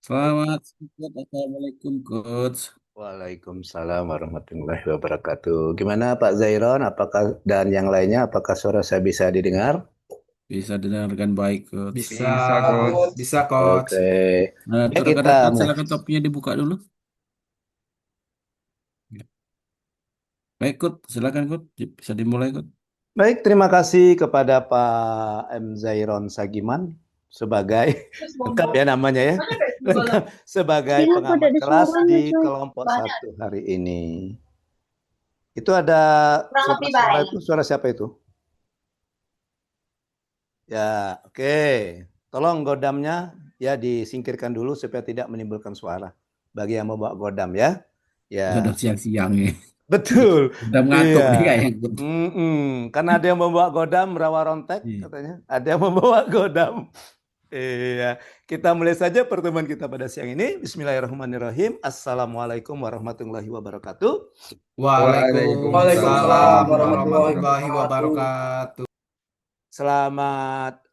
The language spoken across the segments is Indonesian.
Selamat siang, Assalamualaikum Coach. Waalaikumsalam warahmatullahi wabarakatuh. Gimana Pak Zairon? Apakah dan yang lainnya? Apakah suara saya bisa didengar? Bisa dengarkan baik Coach. Bisa, coach. Bisa, coach. Oke. Nah, Ya rekan-rekan kita Coach, silakan topiknya dibuka dulu. Baik Coach, silakan Coach. Bisa dimulai Coach. baik. Terima kasih kepada Pak M Zairon Sagiman sebagai lengkap ya namanya ya. Lengkap sebagai Gila, kok pengamat ada kelas suaranya, di cuy. kelompok satu hari ini. Itu ada Kurang lebih suara-suara baik. itu. Suara siapa itu? Ya, oke. Tolong godamnya ya disingkirkan dulu supaya tidak menimbulkan suara bagi yang membawa godam ya. Udah Ya, siang-siang nih. betul. Udah Iya. ngantuk nih kayaknya Coach. Karena ada yang membawa godam rawa rontek Iya. katanya. Ada yang membawa godam. Iya. Kita mulai saja pertemuan kita pada siang ini. Bismillahirrahmanirrahim. Assalamualaikum warahmatullahi wabarakatuh. Waalaikumsalam Waalaikumsalam warahmatullahi warahmatullahi wabarakatuh. wabarakatuh. Selamat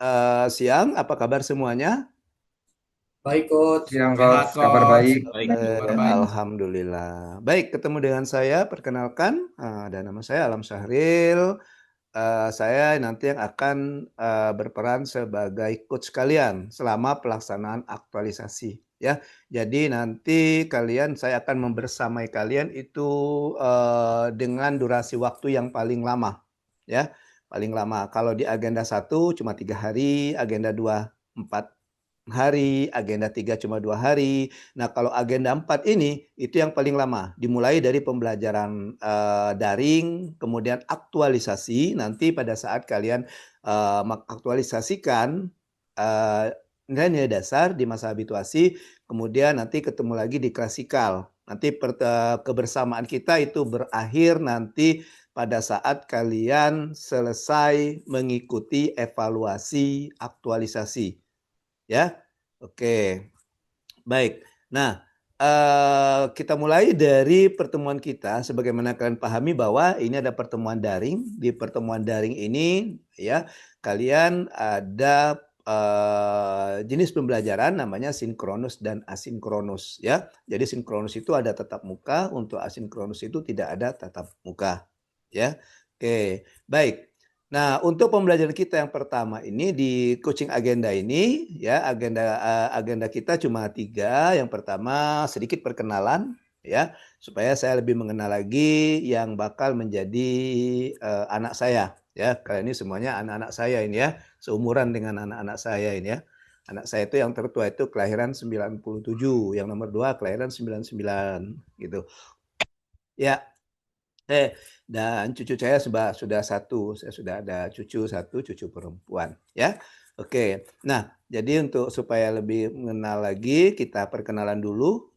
siang. Apa kabar semuanya? Baik, Coach. Siang, coach. Kabar baik. Baik, Kabar baik. Alhamdulillah. Baik, ketemu dengan saya. Perkenalkan, ada nama saya Alam Syahril. Saya nanti yang akan berperan sebagai coach kalian selama pelaksanaan aktualisasi. Ya, jadi nanti saya akan membersamai kalian itu dengan durasi waktu yang paling lama. Ya, paling lama. Kalau di agenda 1 cuma 3 hari, agenda 2 4 hari, agenda 3 cuma 2 hari. Nah, kalau agenda 4 ini itu yang paling lama. Dimulai dari pembelajaran daring, kemudian aktualisasi. Nanti pada saat kalian mengaktualisasikan nilai-nilai dasar di masa habituasi, kemudian nanti ketemu lagi di klasikal. Nanti kebersamaan kita itu berakhir nanti pada saat kalian selesai mengikuti evaluasi aktualisasi. Ya, oke, baik. Nah, kita mulai dari pertemuan kita. Sebagaimana kalian pahami bahwa ini ada pertemuan daring. Di pertemuan daring ini, ya, kalian ada jenis pembelajaran namanya sinkronus dan asinkronus. Ya, jadi sinkronus itu ada tatap muka, untuk asinkronus itu tidak ada tatap muka. Ya, oke, baik. Nah, untuk pembelajaran kita yang pertama ini di coaching agenda ini, ya, agenda kita cuma 3. Yang pertama sedikit perkenalan, ya, supaya saya lebih mengenal lagi yang bakal menjadi anak saya, ya. Kalian ini semuanya anak-anak saya ini ya, seumuran dengan anak-anak saya ini ya. Anak saya itu yang tertua itu kelahiran 97, yang nomor 2 kelahiran 99 gitu. Ya, dan cucu saya sudah satu, saya sudah ada cucu perempuan, ya. Oke, nah jadi untuk supaya lebih mengenal lagi, kita perkenalan dulu.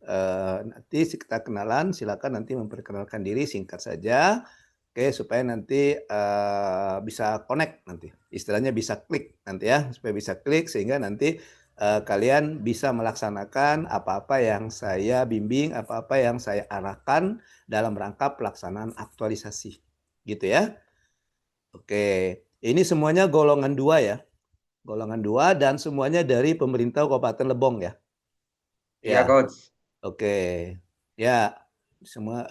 Nanti kita kenalan, silakan nanti memperkenalkan diri singkat saja. Oke, supaya nanti bisa connect nanti, istilahnya bisa klik nanti ya, supaya bisa klik sehingga nanti kalian bisa melaksanakan apa-apa yang saya bimbing, apa-apa yang saya arahkan dalam rangka pelaksanaan aktualisasi. Gitu ya. Oke, ini semuanya golongan 2 ya. Golongan 2 dan semuanya dari pemerintah Kabupaten Lebong ya. Iya, Ya, coach. oke. Ya, semua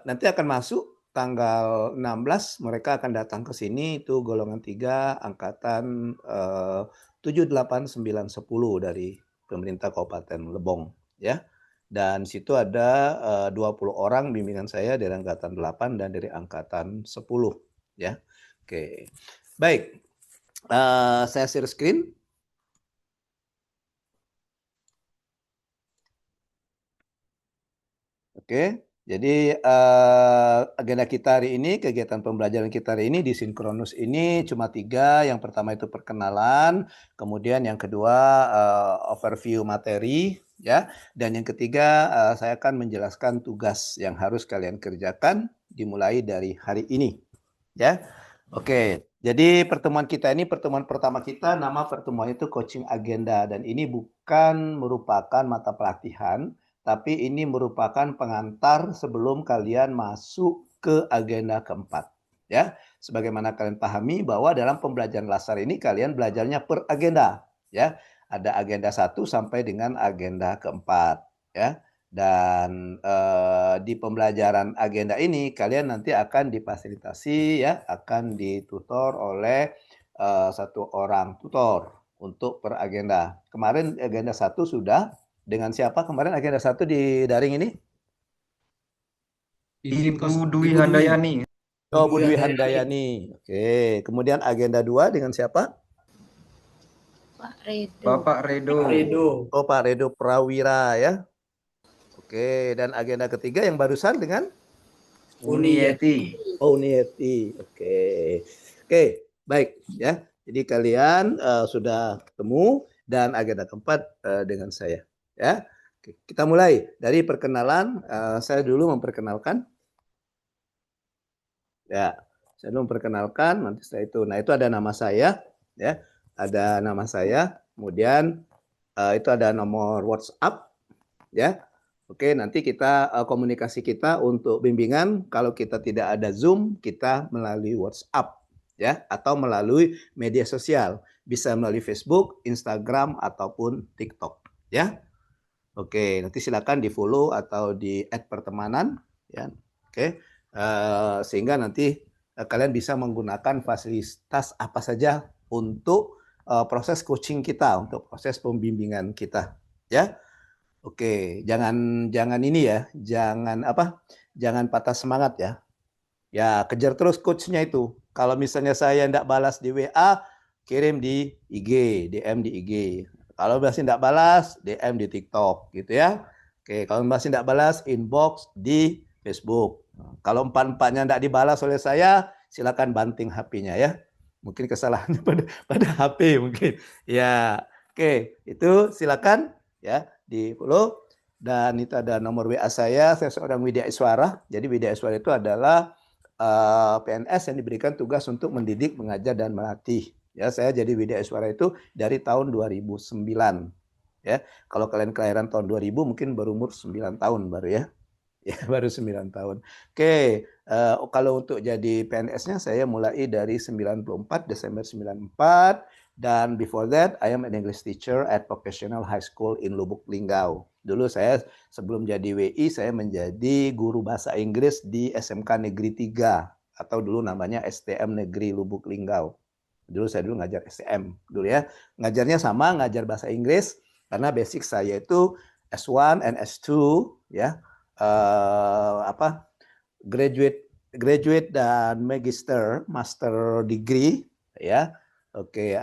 nanti akan masuk tanggal 16 mereka akan datang ke sini itu golongan 3 angkatan 7, 8, 9, 10 dari pemerintah Kabupaten Lebong ya. Dan situ ada 20 orang bimbingan saya dari angkatan 8 dan dari angkatan 10 ya. Oke. Baik. Saya share screen. Oke. Jadi agenda kita hari ini, kegiatan pembelajaran kita hari ini di sinkronus ini cuma 3. Yang pertama itu perkenalan, kemudian yang kedua overview materi, ya. Dan yang ketiga saya akan menjelaskan tugas yang harus kalian kerjakan dimulai dari hari ini, ya. Oke. Jadi pertemuan kita ini pertemuan pertama kita, nama pertemuan itu coaching agenda dan ini bukan merupakan mata pelatihan, tapi ini merupakan pengantar sebelum kalian masuk ke agenda keempat. Ya, sebagaimana kalian pahami bahwa dalam pembelajaran dasar ini kalian belajarnya per agenda. Ya, ada agenda 1 sampai dengan agenda keempat, ya. Dan di pembelajaran agenda ini kalian nanti akan difasilitasi, ya, akan ditutor oleh satu orang tutor untuk per agenda. Kemarin agenda 1 sudah dengan siapa kemarin agenda 1 di daring ini? Ibu Dwi Handayani. Oh, Bu Dwi Dwi Handayani. Handayani. Oke, kemudian agenda 2 dengan siapa? Pak Redo. Bapak Redo. Redo. Oh, Pak Redo Prawira, ya. Oke, dan agenda ketiga yang barusan dengan Unieti. Oh, Unieti. Oke. Oke, baik ya. Jadi kalian sudah ketemu dan agenda keempat dengan saya, ya. Oke, kita mulai dari perkenalan. Saya dulu memperkenalkan. Ya, saya dulu memperkenalkan, nanti setelah itu. Nah, itu ada nama saya, ya. Ada nama saya. Kemudian itu ada nomor WhatsApp, ya. Oke, nanti kita komunikasi kita untuk bimbingan kalau kita tidak ada Zoom, kita melalui WhatsApp, ya, atau melalui media sosial, bisa melalui Facebook, Instagram ataupun TikTok, ya. Oke, nanti silakan di-follow atau di-add pertemanan, ya. Oke. Sehingga nanti kalian bisa menggunakan fasilitas apa saja untuk proses coaching kita, untuk proses pembimbingan kita, ya. Oke, jangan ini ya, jangan patah semangat ya. Ya, kejar terus coachnya itu. Kalau misalnya saya tidak balas di WA, kirim di IG, DM di IG. Kalau masih tidak balas, DM di TikTok, gitu ya. Oke, kalau masih tidak balas, inbox di Facebook. Kalau empat-empatnya tidak dibalas oleh saya, silakan banting HP-nya ya. Mungkin kesalahannya pada HP mungkin. Ya, oke, itu silakan ya di follow. Dan itu ada nomor WA saya seorang Widya Iswara. Jadi Widya Iswara itu adalah PNS yang diberikan tugas untuk mendidik, mengajar, dan melatih. Ya, saya jadi Widya Iswara itu dari tahun 2009. Ya, kalau kalian kelahiran tahun 2000 mungkin berumur 9 tahun baru ya. Ya, baru 9 tahun. Oke, kalau untuk jadi PNS-nya saya mulai dari 94, Desember 94. Dan before that, I am an English teacher at Vocational High School in Lubuk Linggau. Dulu saya sebelum jadi WI, saya menjadi guru bahasa Inggris di SMK Negeri 3. Atau dulu namanya STM Negeri Lubuk Linggau. Dulu saya ngajar STM dulu ya. Ngajarnya sama, ngajar bahasa Inggris. Karena basic saya itu S1 and S2 ya. Graduate dan master degree ya. Oke,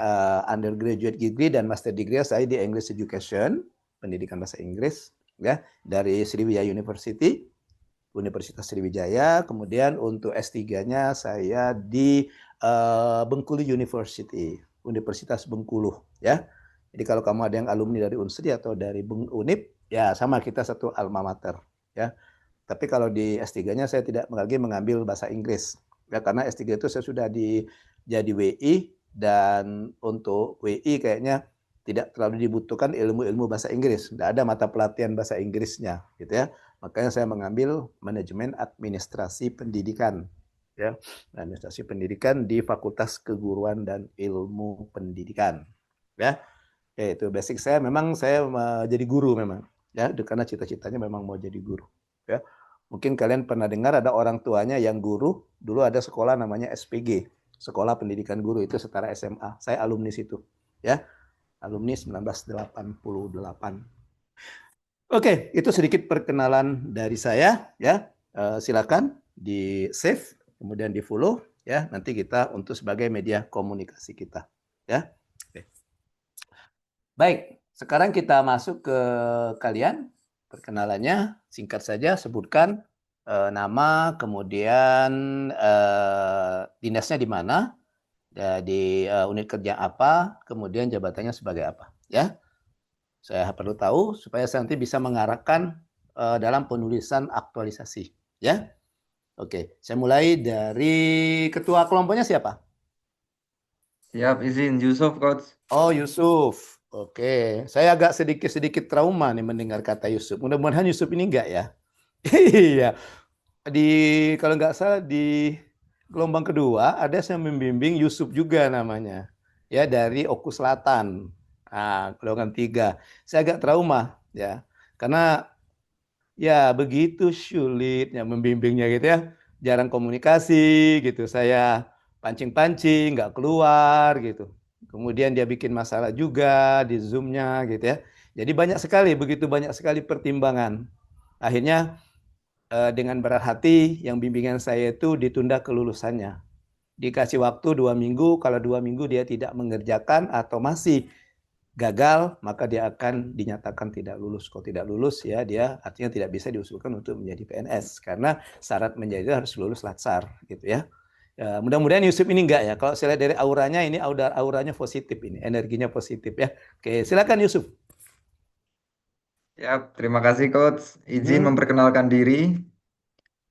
undergraduate degree dan master degree saya di English Education, pendidikan bahasa Inggris ya, dari Sriwijaya University, Universitas Sriwijaya. Kemudian untuk S3-nya saya di Bengkulu University, Universitas Bengkulu ya. Jadi kalau kamu ada yang alumni dari Unsri atau dari Unip, ya sama, kita satu alma mater ya. Tapi kalau di S3-nya saya tidak lagi mengambil bahasa Inggris ya, karena S3 itu saya sudah jadi WI, dan untuk WI kayaknya tidak terlalu dibutuhkan ilmu-ilmu bahasa Inggris, tidak ada mata pelatihan bahasa Inggrisnya gitu ya. Makanya saya mengambil manajemen administrasi pendidikan ya, administrasi pendidikan di Fakultas Keguruan dan Ilmu Pendidikan ya. Oke, itu basic saya. Memang saya jadi guru memang ya, karena cita-citanya memang mau jadi guru ya. Mungkin kalian pernah dengar ada orang tuanya yang guru. Dulu ada sekolah namanya SPG, Sekolah Pendidikan Guru, itu setara SMA. Saya alumni situ ya. Alumni 1988. Oke, itu sedikit perkenalan dari saya ya. Silakan di save, kemudian di follow ya. Nanti kita untuk sebagai media komunikasi kita ya. Oke. Baik, sekarang kita masuk ke kalian. Perkenalannya singkat saja, sebutkan nama, kemudian dinasnya di mana, di unit kerja apa, kemudian jabatannya sebagai apa ya. Saya perlu tahu supaya saya nanti bisa mengarahkan dalam penulisan aktualisasi ya. Oke, saya mulai dari ketua kelompoknya siapa? Siap, izin Yusuf, Coach. Oh, Yusuf. Oke, saya agak sedikit trauma nih mendengar kata Yusuf. Mudah-mudahan Yusuf ini enggak ya. Iya. Kalau nggak salah di gelombang kedua ada yang membimbing Yusuf juga namanya. Ya, dari Oku Selatan. Golongan 3. Saya agak trauma ya. Karena ya begitu sulitnya membimbingnya gitu ya. Jarang komunikasi gitu. Saya pancing-pancing, nggak keluar gitu. Kemudian dia bikin masalah juga di Zoom-nya gitu ya. Jadi begitu banyak sekali pertimbangan. Akhirnya dengan berat hati yang bimbingan saya itu ditunda kelulusannya. Dikasih waktu 2 minggu, kalau 2 minggu dia tidak mengerjakan atau masih gagal, maka dia akan dinyatakan tidak lulus. Kalau tidak lulus ya dia artinya tidak bisa diusulkan untuk menjadi PNS karena syarat menjadi harus lulus Latsar gitu ya. Mudah-mudahan Yusuf ini enggak ya. Kalau saya lihat dari auranya ini auranya positif ini, energinya positif ya. Oke, silakan Yusuf. Siap, terima kasih Coach. Izin memperkenalkan diri.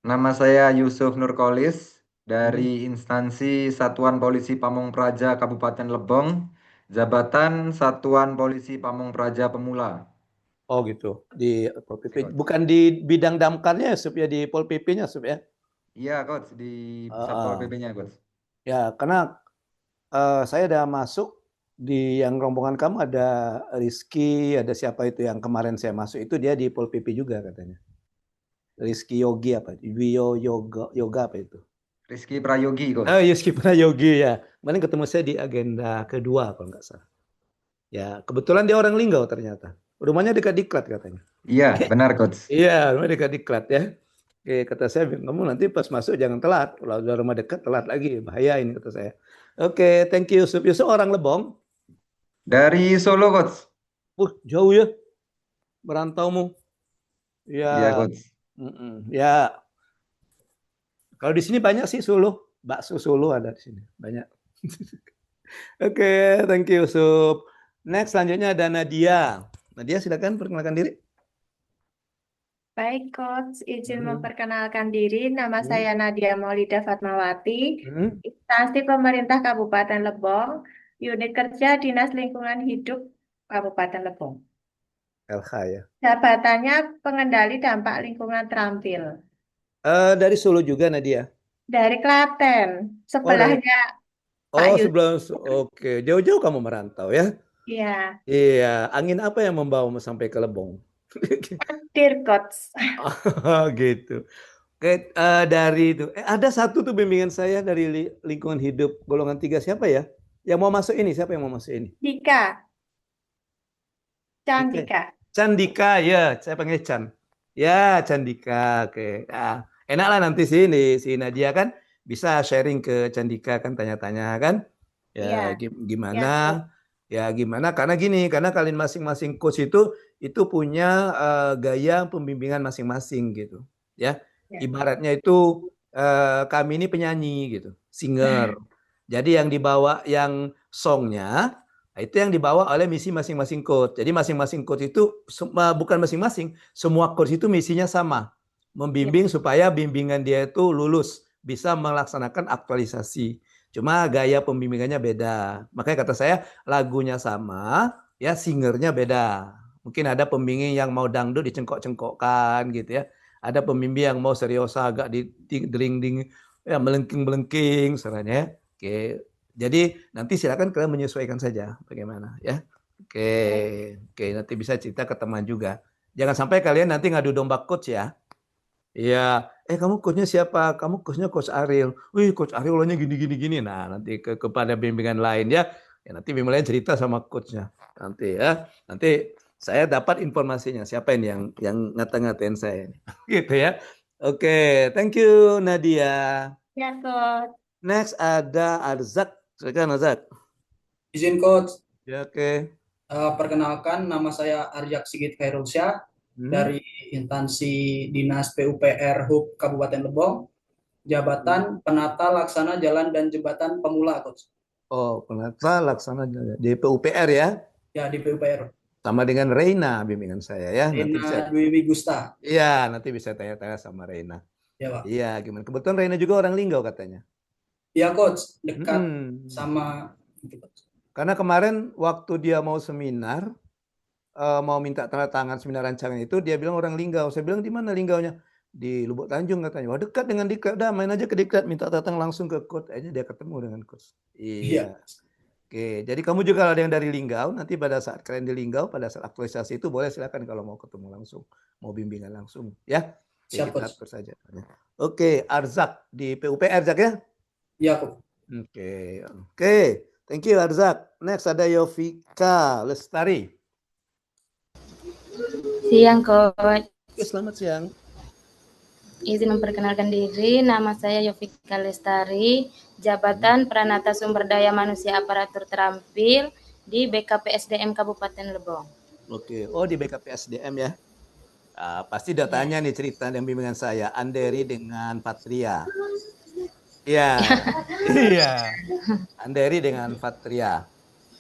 Nama saya Yusuf Nurkolis dari instansi Satuan Polisi Pamong Praja Kabupaten Lebong, jabatan Satuan Polisi Pamong Praja Pemula. Oh gitu, di Pol PP. Bukan di bidang damkarnya Yusuf ya, di Pol PP-nya Yusuf ya? Iya Coach, di Satpol PP-nya Coach. Ya, karena saya udah masuk di yang rombongan kamu ada Rizky, ada siapa itu yang kemarin saya masuk itu dia di Pol PP juga katanya. Rizky Yogi apa? Yoga apa itu? Rizky Prayogi Coach. Rizky Prayogi ya. Kemarin ketemu saya di agenda kedua kalau nggak salah. Ya, kebetulan dia orang Linggau ternyata. Rumahnya dekat Diklat katanya. Iya, benar Coach. Iya, rumah dekat Diklat ya. Oke, kata saya, kamu nanti pas masuk jangan telat. Kalau udah rumah dekat telat lagi, bahaya ini kata saya. Oke, thank you Yusuf. Yusuf orang Lebong. Dari Solo Coach. Jauh ya merantaumu. Iya Ya, Coach. ya. Kalau di sini banyak sih Solo, bakso Solo ada di sini banyak. Oke, thank you Yusuf. Next selanjutnya ada Nadia. Nadia silakan perkenalkan diri. Baik, Coach. Izin memperkenalkan diri. Nama saya Nadia Maulida Fatmawati, instansi pemerintah Kabupaten Lebong, unit kerja Dinas Lingkungan Hidup Kabupaten Lebong. LH ya. Jabatannya pengendali dampak lingkungan terampil. Dari Solo juga Nadia. Dari Klaten, sebelahnya Pak Yusuf. Sebelah. Oke, jauh-jauh kamu merantau ya? Iya. Iya, angin apa yang membawamu sampai ke Lebong? Dear Coach. Gitu. Oke, dari itu. Ada satu tuh bimbingan saya dari lingkungan hidup golongan 3 siapa ya? Yang mau masuk ini, siapa yang mau masuk ini? Dika. Candika. Candika, ya, saya panggil Chan. Ya, Candika. Oke. Nah, enaklah nanti sini si Nadia kan bisa sharing ke Candika kan tanya-tanya kan? Ya, gimana? Ya, gimana? Karena gini, karena kalian masing-masing coach itu punya gaya pembimbingan masing-masing gitu. Ya. Ibaratnya itu kami ini penyanyi gitu, singer. Jadi yang dibawa yang songnya itu yang dibawa oleh misi masing-masing coach. Jadi masing-masing coach itu bukan masing-masing, semua coach itu misinya sama, membimbing supaya bimbingan dia itu lulus, bisa melaksanakan aktualisasi. Cuma gaya pembimbingannya beda. Makanya kata saya lagunya sama, ya singernya beda. Mungkin ada pembimbing yang mau dangdut dicengkok-cengkokkan gitu ya. Ada pembimbing yang mau seriosa agak ding-ding ya melengking-melengking sebenarnya ya. Oke. Jadi nanti silakan kalian menyesuaikan saja bagaimana ya. Oke, nanti bisa cerita ke teman juga. Jangan sampai kalian nanti ngadu domba coach ya. Iya, kamu coachnya siapa? Kamu coachnya Coach Ariel. Wih, Coach Ariel orangnya gini. Nah, nanti kepada bimbingan lain ya. Ya nanti bimbingan lain cerita sama coachnya. Nanti ya. Nanti saya dapat informasinya siapa ini yang ngata-ngatain saya ini. Gitu ya. Oke, thank you Nadia. Ya, Coach. Next ada Arzak. Silakan Arzak. Izin Coach. Ya, oke. Perkenalkan, nama saya Aryak Sigit Khairulsyah dari instansi Dinas PUPR HUB Kabupaten Lebong, jabatan penata laksana jalan dan jembatan pemula, Coach. Oh, penata laksana di PUPR ya? Ya, di PUPR. Sama dengan Reina bimbingan saya ya. Reina Dwi Gusta. Iya, nanti bisa tanya-tanya sama Reina. Ya, Pak. Iya, gimana? Kebetulan Reina juga orang Linggau katanya. Iya, Coach. Dekat sama itu, Coach. Karena kemarin waktu dia mau seminar, mau minta tanda tangan seminar rancangan itu, dia bilang orang Linggau. Saya bilang di mana Linggaunya? Di Lubuk Tanjung katanya. Wah, dekat dengan Diklat. Udah main aja ke Diklat, minta tanda tangan langsung ke coach. Aja dia ketemu dengan coach. Iya. Oke, jadi kamu juga ada yang dari Linggau, nanti pada saat kalian di Linggau, pada saat aktualisasi itu boleh silakan kalau mau ketemu langsung, mau bimbingan langsung, ya. Oke, Siap, kita Coach. atur saja. Oke, Arzak di PUPR, Zak ya? Iya, Coach. Oke, thank you Arzak. Next ada Yovika Lestari. Siang, Coach. Oke, selamat siang. Izin memperkenalkan diri, nama saya Yovika Lestari, jabatan Pranata Sumber Daya Manusia Aparatur Terampil di BKPSDM Kabupaten Lebong. Oke, oh di BKPSDM ya. Pasti udah tanya nih cerita dan bimbingan saya, Anderi dengan Patria. Iya, iya. Anderi dengan Patria.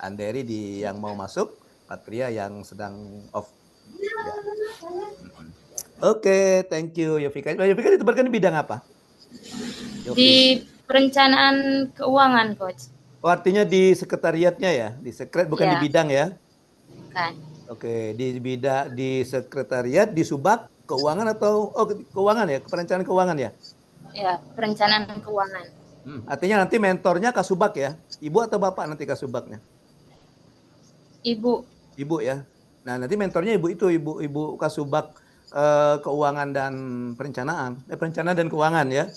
Anderi yang mau masuk, Patria yang sedang off. Ya. Oke, thank you Yovika. Yovika ditempatkan di bidang apa? Di perencanaan keuangan, Coach. Oh, artinya di sekretariatnya ya, di sekret bukan di bidang ya? Kan. Oke, di sekretariat, di subak keuangan atau keuangan ya, perencanaan keuangan ya? Ya, perencanaan keuangan. Artinya nanti mentornya Kasubag ya, ibu atau bapak nanti Kasubagnya? Ibu. Ibu ya. Nah nanti mentornya ibu Kasubag keuangan dan perencanaan dan keuangan ya.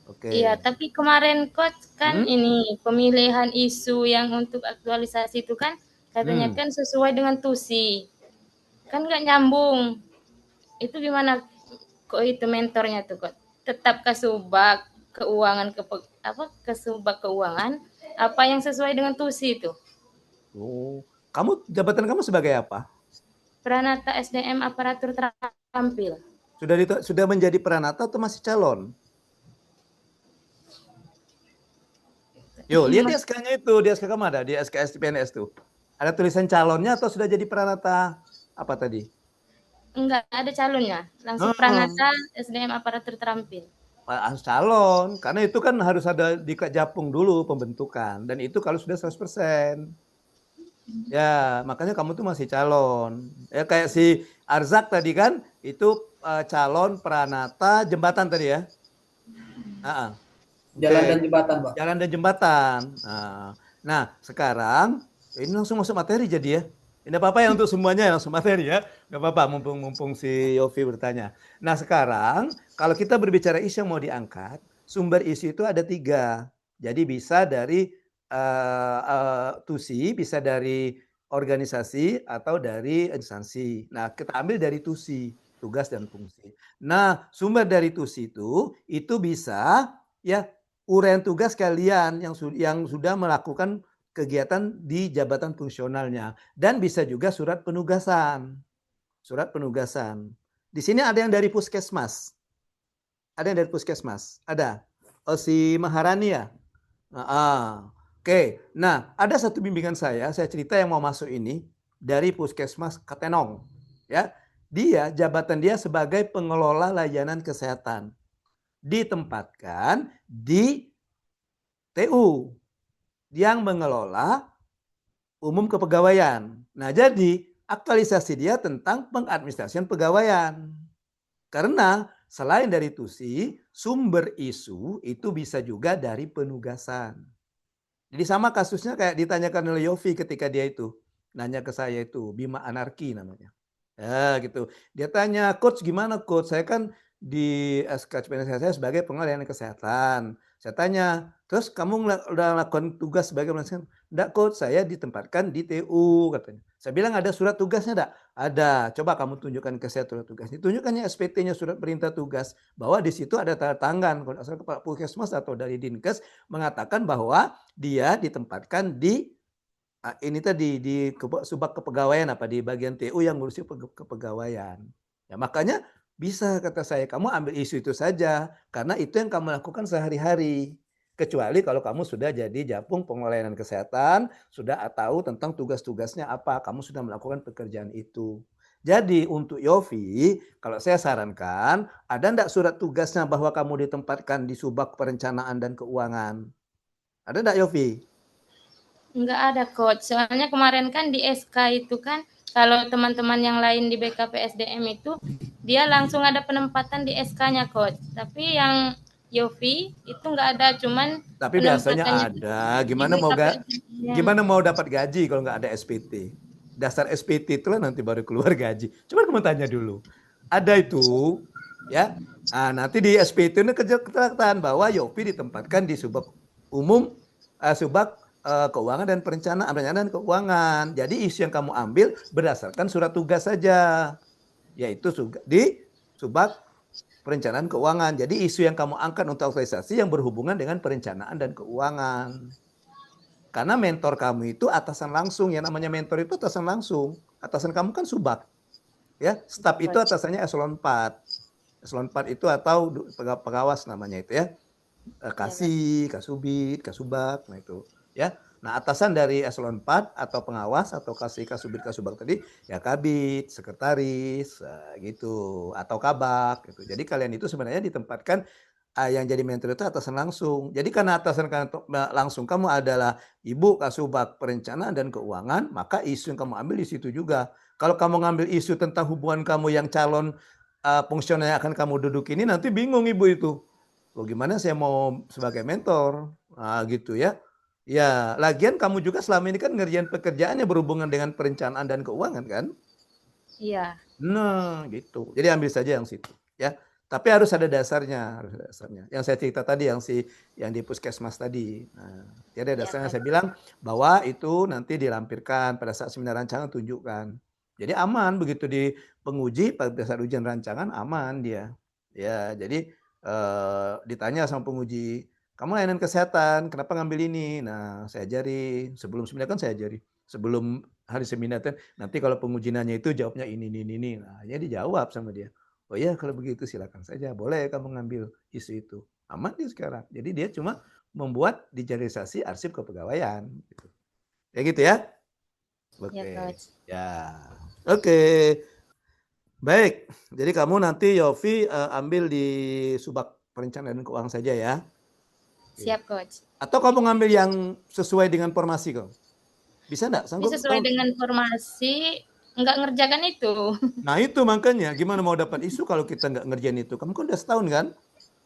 Oke. Iya, tapi kemarin Coach kan ini pemilihan isu yang untuk aktualisasi itu kan katanya kan sesuai dengan TUSI. Kan nggak nyambung. Itu gimana kok itu mentornya tuh Coach? Tetap Kasubag keuangan Kasubag keuangan apa yang sesuai dengan TUSI itu? Oh, jabatan kamu sebagai apa? Pranata SDM Aparatur Terampil. Sudah menjadi pranata atau masih calon? Yo, lihat di SK-nya itu, di SK kamu ada, di SKS PNS tuh. Ada tulisan calonnya atau sudah jadi pranata apa tadi? Enggak ada calonnya, langsung Pranata SDM Aparatur Terampil. Harus calon, karena itu kan harus ada di Japung dulu pembentukan, dan itu kalau sudah 100%. Ya, makanya kamu tuh masih calon. Ya kayak si Arzak tadi kan, itu calon pranata jembatan tadi ya. Jalan dan jembatan, Pak. Jalan dan jembatan. Nah, sekarang ini langsung masuk materi jadi ya. Ini apa-apa ya untuk semuanya langsung materi ya. Gak apa-apa, mumpung si Yofi bertanya. Nah, sekarang kalau kita berbicara isu yang mau diangkat, sumber isu itu ada 3. Jadi bisa dari TUSI, bisa dari organisasi atau dari instansi. Nah, kita ambil dari TUSI, tugas dan fungsi. Nah, sumber dari TUSI itu bisa ya uraian tugas kalian yang sudah melakukan kegiatan di jabatan fungsionalnya, dan bisa juga surat penugasan. Surat penugasan. Di sini ada yang dari Puskesmas. Ada yang dari Puskesmas? Ada. Si Maharani ya? Oke. Nah, ada satu bimbingan saya cerita yang mau masuk ini dari Puskesmas Katenong. Ya. Jabatan dia sebagai pengelola layanan kesehatan. Ditempatkan di TU yang mengelola umum kepegawaian. Nah, jadi aktualisasi dia tentang pengadministrasian pegawaian. Karena selain dari TUSI, sumber isu itu bisa juga dari penugasan. Jadi sama kasusnya kayak ditanyakan oleh Yofi ketika dia itu nanya ke saya itu, Bima Anarki namanya. Ya gitu. Dia tanya, coach gimana coach? Saya kan di SKCPNS saya sebagai pengelola layanan kesehatan. Saya tanya, terus kamu udah lakukan tugas sebagai pengelola? Enggak coach, saya ditempatkan di TU katanya. Saya bilang ada surat tugasnya enggak? Ada. Coba kamu tunjukkan ke saya surat tugas. Ditunjukkannya SPT-nya surat perintah tugas bahwa di situ ada tanda tangan kalau asal Kepala Puskesmas atau dari Dinkes mengatakan bahwa dia ditempatkan di ini tadi di subak kepegawaian di bagian TU yang ngurusi kepegawaian. Ya makanya bisa kata saya kamu ambil isu itu saja karena itu yang kamu lakukan sehari-hari. Kecuali kalau kamu sudah jadi Japung pengolahan kesehatan, sudah tahu tentang tugas-tugasnya apa, kamu sudah melakukan pekerjaan itu. Jadi untuk Yofi, kalau saya sarankan, ada enggak surat tugasnya bahwa kamu ditempatkan di subak perencanaan dan keuangan? Ada enggak Yofi? Enggak ada coach, soalnya kemarin kan di SK itu kan kalau teman-teman yang lain di BKPSDM itu dia langsung ada penempatan di SK-nya coach. Tapi yang Yofi itu nggak ada, cuman Tapi biasanya penempatannya ada. di BKPM. Gimana mau dapat gaji kalau nggak ada SPT? Dasar SPT itulah nanti baru keluar gaji. Coba kamu tanya dulu. Ada itu, ya. Nah, nanti di SPT ini keterkaitan bahwa Yofi ditempatkan di Subak Umum, Subak Keuangan dan Perencanaan Keuangan. Jadi isu yang kamu ambil berdasarkan surat tugas saja, yaitu di Subak Perencanaan Keuangan. Jadi isu yang kamu angkat untuk aktualisasi yang berhubungan dengan perencanaan dan keuangan. Karena mentor kamu itu atasan langsung, yang namanya mentor itu atasan langsung. Atasan kamu kan Subak. Ya, staf itu atasannya eselon 4. Eselon 4 itu atau pengawas namanya itu ya. Kasih, Kasubit, Kasubag, nah itu ya. Nah, atasan dari eselon 4 atau pengawas atau kasih, Kasubit, Kasubag tadi ya kabit, sekretaris gitu atau kabak gitu. Jadi kalian itu sebenarnya ditempatkan yang jadi mentor itu atasan langsung. Jadi karena atasan langsung kamu adalah Ibu Kasubag Perencanaan dan Keuangan, maka isu yang kamu ambil di situ juga. Kalau kamu ngambil isu tentang hubungan kamu yang calon fungsional yang akan kamu duduk ini, nanti bingung Ibu itu. Loh, gimana saya mau sebagai mentor? Nah, gitu ya. Ya, lagian kamu juga selama ini kan ngerjain pekerjaannya berhubungan dengan perencanaan dan keuangan kan? Iya. Nah, gitu. Jadi ambil saja yang situ, ya. Tapi harus ada dasarnya, Yang saya cerita tadi, yang di puskesmas tadi. Nah, jadi ada dasarnya. Saya bilang bahwa itu nanti dilampirkan pada saat seminar rancangan, tunjukkan. Jadi aman begitu di penguji pada saat ujian rancangan, aman dia. Ya, jadi ditanya sama penguji, kamu layanan kesehatan, kenapa ngambil ini? Nah, saya ajari. Sebelum seminar kan saya ajari. Sebelum hari seminar kan, nanti kalau penguji nanya itu jawabnya ini. Nah, ya dijawab sama dia. Oh iya, kalau begitu silakan saja. Boleh kamu ngambil isu itu. Aman dia sekarang. Jadi dia cuma membuat digitalisasi arsip kepegawaian. Gitu. Ya gitu ya? Oke. Ya. Oke. Baik, jadi kamu nanti Yofi ambil di Subak Perencanaan dan Keuangan saja ya. Siap, Coach. Atau kamu ngambil yang sesuai dengan formasi kau? Bisa enggak? Sanggup? Sesuai dengan formasi, enggak ngerjakan itu. Nah itu makanya, gimana mau dapat isu kalau kita enggak ngerjain itu? Kamu kan udah setahun kan?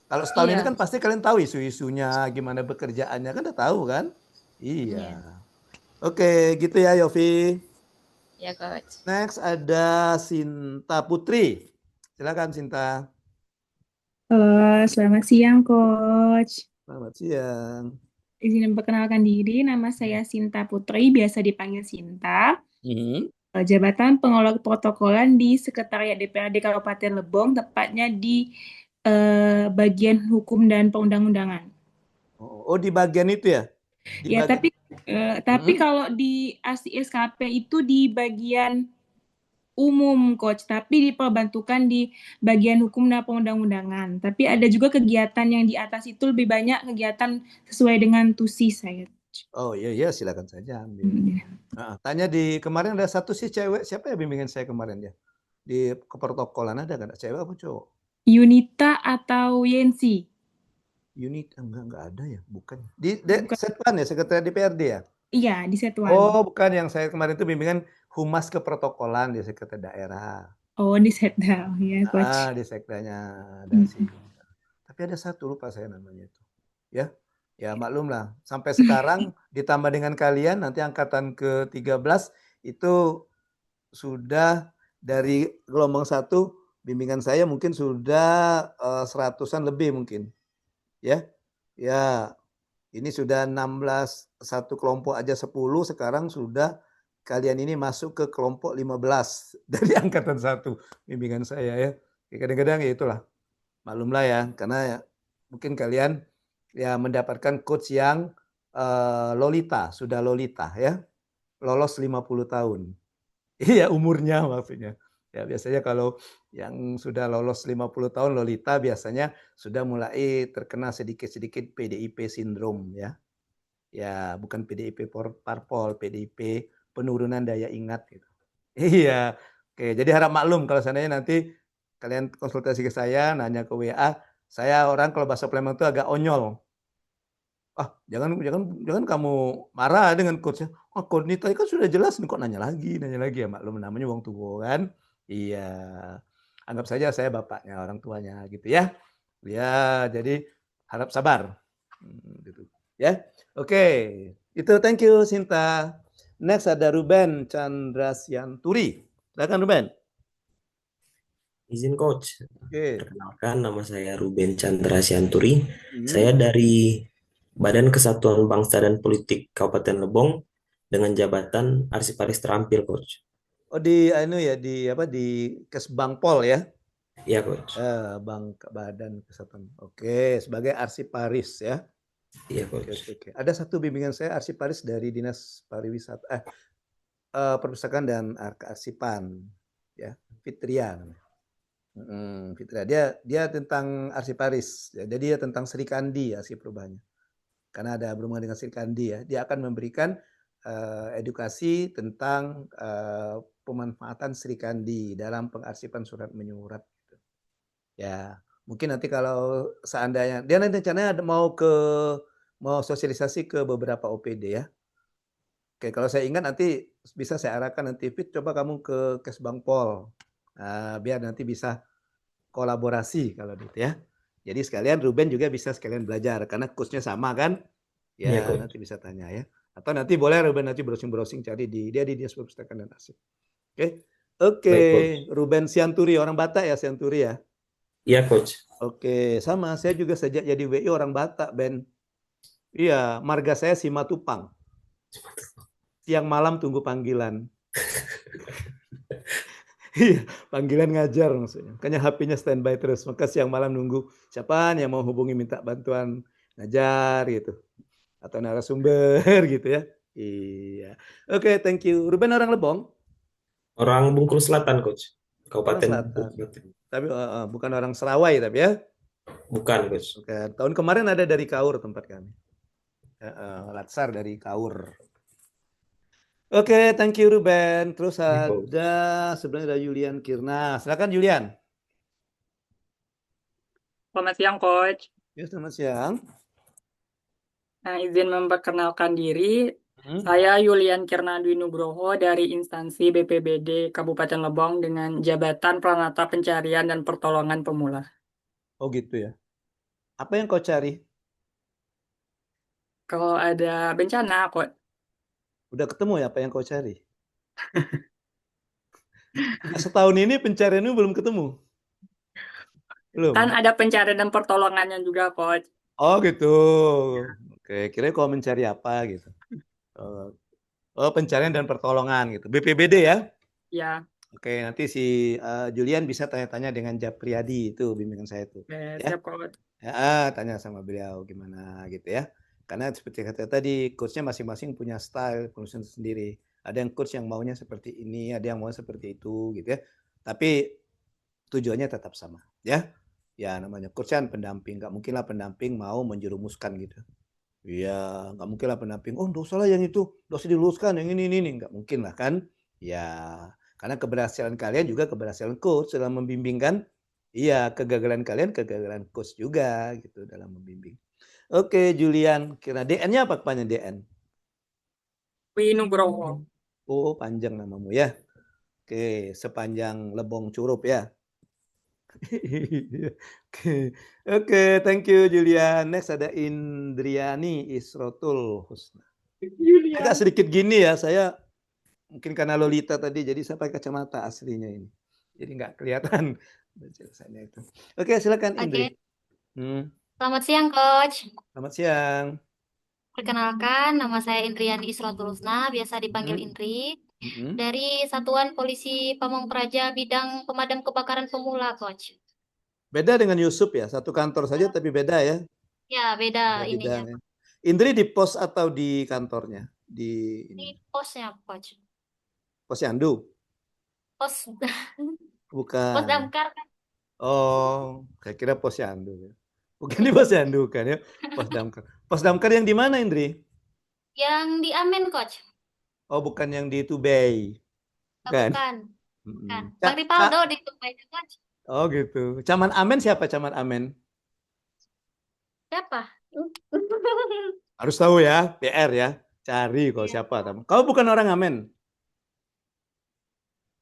Kalau setahun ini kan pasti kalian tahu isu-isunya, gimana bekerjaannya, kan udah tahu kan? Iya. Oke, gitu ya Yofi. Ya, Coach. Next ada Sinta Putri. Silakan Sinta. Halo, selamat siang Coach. Selamat siang. Izin memperkenalkan diri, nama saya Sinta Putri, biasa dipanggil Sinta. Jabatan Pengelola Protokolan di Sekretariat DPRD Kabupaten Lebong, tepatnya di bagian hukum dan perundang-undangan. Oh, di bagian itu ya? Ya, tapi kalau di SKP itu di bagian umum, Coach, tapi diperbantukan di bagian hukum dan perundang-undangan. Tapi ada juga kegiatan yang di atas itu lebih banyak kegiatan sesuai dengan tusi saya. Oh iya, silakan saja ambil. Tanya di kemarin ada satu sih cewek, siapa ya bimbingan saya kemarin ya? Di keprotokolan ada nggak cewek apa cowok? Yunita atau Yensi? Unit enggak ada ya, bukan. Di Setwan ya, Sekretariat DPRD ya? Iya, di Setwan. Oh, bukan, yang saya kemarin itu bimbingan Humas Keprotokolan di Sekretariat Daerah. Oh, di Setda, ya, Coach. Di Sekdanya ada sih. Tapi ada satu lupa saya namanya itu. Ya maklum lah. Sampai sekarang ditambah dengan kalian nanti angkatan ke-13 itu sudah dari gelombang 1 bimbingan saya mungkin sudah 100-an lebih mungkin. Ya, ini sudah 16, satu kelompok aja 10, sekarang sudah kalian ini masuk ke kelompok 15 dari angkatan 1 bimbingan saya ya. Kadang-kadang ya itulah, maklumlah ya, karena mungkin kalian ya mendapatkan coach yang Lolita, sudah Lolita ya, lolos 50 tahun. Iya umurnya maksudnya. Ya biasanya kalau yang sudah lolos 50 tahun Lolita biasanya sudah mulai terkena sedikit-sedikit PDIP sindrom ya. Ya bukan PDIP parpol, PDIP penurunan daya ingat gitu. Iya. Oke, jadi harap maklum kalau seandainya nanti kalian konsultasi ke saya, nanya ke WA, saya orang kalau bahasa Palembang itu agak onyol. Jangan kamu marah dengan coachnya. Coach ini tadi kan sudah jelas, kok nanya lagi ya, maklum namanya wong tua kan. Iya. Anggap saja saya bapaknya, orang tuanya gitu ya. Ya, jadi harap sabar. Gitu. Ya, oke. Itu thank you Sinta. Next ada Ruben Chandrasianturi. Silakan Ruben. Izin coach, Oke. perkenalkan nama saya Ruben Chandra Sianturi. Hmm. Saya dari Badan Kesatuan Bangsa dan Politik Kabupaten Lebong dengan jabatan Arsiparis Terampil coach. Oh di di Kesbangpol ya? Iya coach. Badan Kesatuan. Oke, sebagai arsiparis ya. Iya coach. Oke. Ada satu bimbingan saya arsiparis dari Dinas Pariwisata Perpustakaan dan Kearsipan ya, Fitria namanya. Fitria dia tentang arsiparis ya, jadi dia tentang Sri Kandi arsip perubahannya karena ada berhubungan dengan Sri Kandi ya, dia akan memberikan edukasi tentang pemanfaatan Sri Kandi dalam pengarsipan surat menyurat gitu. Ya mungkin nanti kalau seandainya dia nanti rencananya mau sosialisasi ke beberapa OPD ya. Oke, kalau saya ingat nanti bisa saya arahkan nanti Fit, coba kamu ke Kesbangpol. Biar nanti bisa kolaborasi kalau gitu ya. Jadi sekalian Ruben juga bisa sekalian belajar karena kursnya sama kan? Ya, Iya, nanti bisa tanya ya. Atau nanti boleh Ruben nanti browsing-browsing cari dia di Dinas Perpustakaan dan Arsip. Oke, Baik, Ruben Sianturi orang Batak ya Sianturi ya. iya coach. Oke, sama saya juga sejak jadi WI orang Batak, Ben. Iya, marga saya Simatupang. Siang malam tunggu panggilan. Iya, panggilan ngajar maksudnya. Makanya HP-nya standby terus. Maka siang malam nunggu siapa yang mau hubungi minta bantuan ngajar gitu. Atau narasumber gitu ya. Iya. Oke, thank you. Ruben orang Lebong? Orang Bungkulu Selatan coach. Orang Kabupaten Selatan. Bungkulu Selatan. Tapi bukan orang Serawai tapi ya. Bukan coach. Bukan. Tahun kemarin ada dari Kaur tempat kami. Latsar dari Kaur. Oke, thank you Ruben. Terus sebenarnya ada Julian Kirna. Silakan Julian. Selamat siang, Coach. Ya, selamat siang. Nah, izin memperkenalkan diri. Saya Yulian Kirna Dwi Nugroho dari instansi BPBD Kabupaten Lebong dengan jabatan Pranata Pencarian dan Pertolongan Pemula. Oh gitu ya. Apa yang kau cari? Kalau ada bencana, Coach. Udah ketemu ya apa yang kau cari? Setahun ini pencarianmu belum ketemu? Belum? Kan ada pencarian dan pertolongannya juga, Coach. Oh gitu. Oke, kira kau mencari apa gitu. Oh, pencarian dan pertolongan gitu. BPBD ya? Ya. Oke, nanti si Julian bisa tanya-tanya dengan Japriyadi itu bimbingan saya tuh. Oke, Ya? siap, Coach. Ya, tanya sama beliau gimana gitu ya. Karena seperti kata tadi, coachnya masing-masing punya style, konsep sendiri. Ada yang coach yang maunya seperti ini, ada yang mau seperti itu gitu ya. Tapi tujuannya tetap sama ya. Ya namanya coach kan pendamping, nggak mungkin lah pendamping mau menjerumuskan gitu. Iya, nggak mungkin lah pendamping, oh nggak usah lah yang itu, nggak usah diluruskan, yang ini, nggak mungkin lah kan. Ya, karena keberhasilan kalian juga keberhasilan coach dalam membimbing kan. Iya, kegagalan kalian kegagalan coach juga gitu dalam membimbing. Oke, Julian, kira DN-nya apa kepanjang DN? Dwi Nugroho. Oh, panjang namamu ya. Oke, sepanjang Lebong Curup ya. Oke, thank you Julian. Next ada Indriani Isrotul Husna. Agak sedikit gini ya, saya mungkin karena Lolita tadi, jadi saya pakai kacamata aslinya ini. Jadi nggak kelihatan penjelasannya itu. Oke, silakan Indri. Selamat siang, Coach. Selamat siang. Perkenalkan, nama saya Indriani Isrotul Husna, biasa dipanggil Indri, dari Satuan Polisi Pamong Praja bidang pemadam kebakaran pemula, Coach. Beda dengan Yusuf ya, satu kantor saja tapi beda ya. Ya, beda ininya. Bidangnya. Indri di pos atau di kantornya? Di posnya, Coach. Posyandu? Pos. Bukan. Pos damkar kan? Oh, saya kira Posyandu. Bukan di Posyandu kan ya, Pos damkar. Pos damkar yang di mana, Indri? Yang di Amen, Coach. Oh, bukan yang di Tubei. Bukan. Bang Ripaldo di Tubei, Coach. Oh gitu. Caman Amen siapa Caman Amen? Siapa? Harus tahu ya, PR ya. Cari kalau siapa. Kau bukan orang Amen?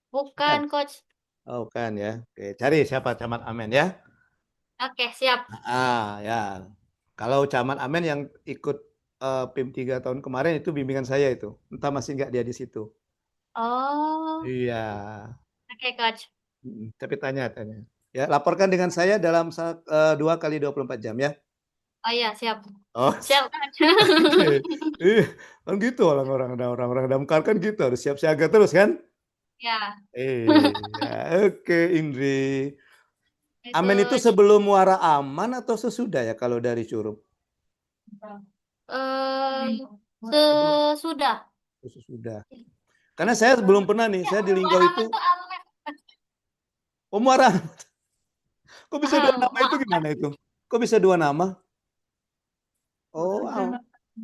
Bukan, Coach. Oh, bukan ya. Oke, cari siapa Caman Amen ya. Oke, siap. Ya. Kalau Camat Amen yang ikut PIM 3 tahun kemarin itu bimbingan saya itu. Entah masih nggak dia di situ. Oh, Iya. oke Coach. Tapi tanya. Ya, laporkan dengan saya dalam 2 kali 24 jam ya. Oh iya, siap. Oh, Siap, Coach. oke. Kan gitu orang-orang damkar kan gitu harus siap siaga terus kan? Ya, Iya, oke Indri. Amen itu itu sebelum Muara Aman atau sesudah ya kalau dari Curup? sesudah. Sesudah. Karena saya belum pernah nih, saya di Linggau itu. Oh, Muara Aman. Kok bisa 2 nama itu gimana itu? Kok bisa 2 nama? Oh,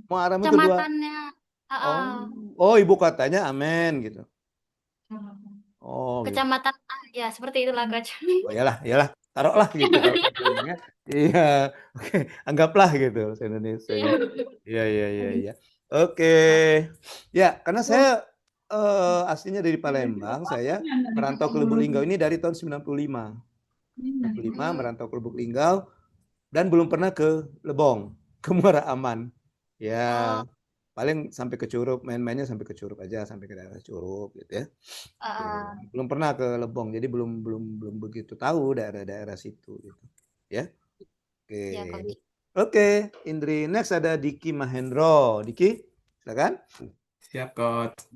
Muara Aman itu 2. Kecamatannya. Oh, ibu kotanya Amen gitu. Oh, gitu. Kecamatan ya seperti itulah Coach. Oh, iyalah, taruhlah gitu kalau katanya. Iya, oke, anggaplah gitu bahasa Indonesia. Iya. Oke. Ya, karena saya aslinya dari Palembang, saya merantau ke Lubuk Linggau ini dari tahun 95. 95 merantau ke Lubuk Linggau dan belum pernah ke Lebong, ke Muara Aman. Ya, paling sampai ke Curup, main-mainnya sampai ke Curup aja, sampai ke daerah Curup gitu ya. Belum pernah ke Lebong, jadi belum begitu tahu daerah-daerah situ gitu. Ya. Oke. Ya, Coach. Oke, Indri. Next ada Diki Mahendro. Diki, silakan. Siap, Coach.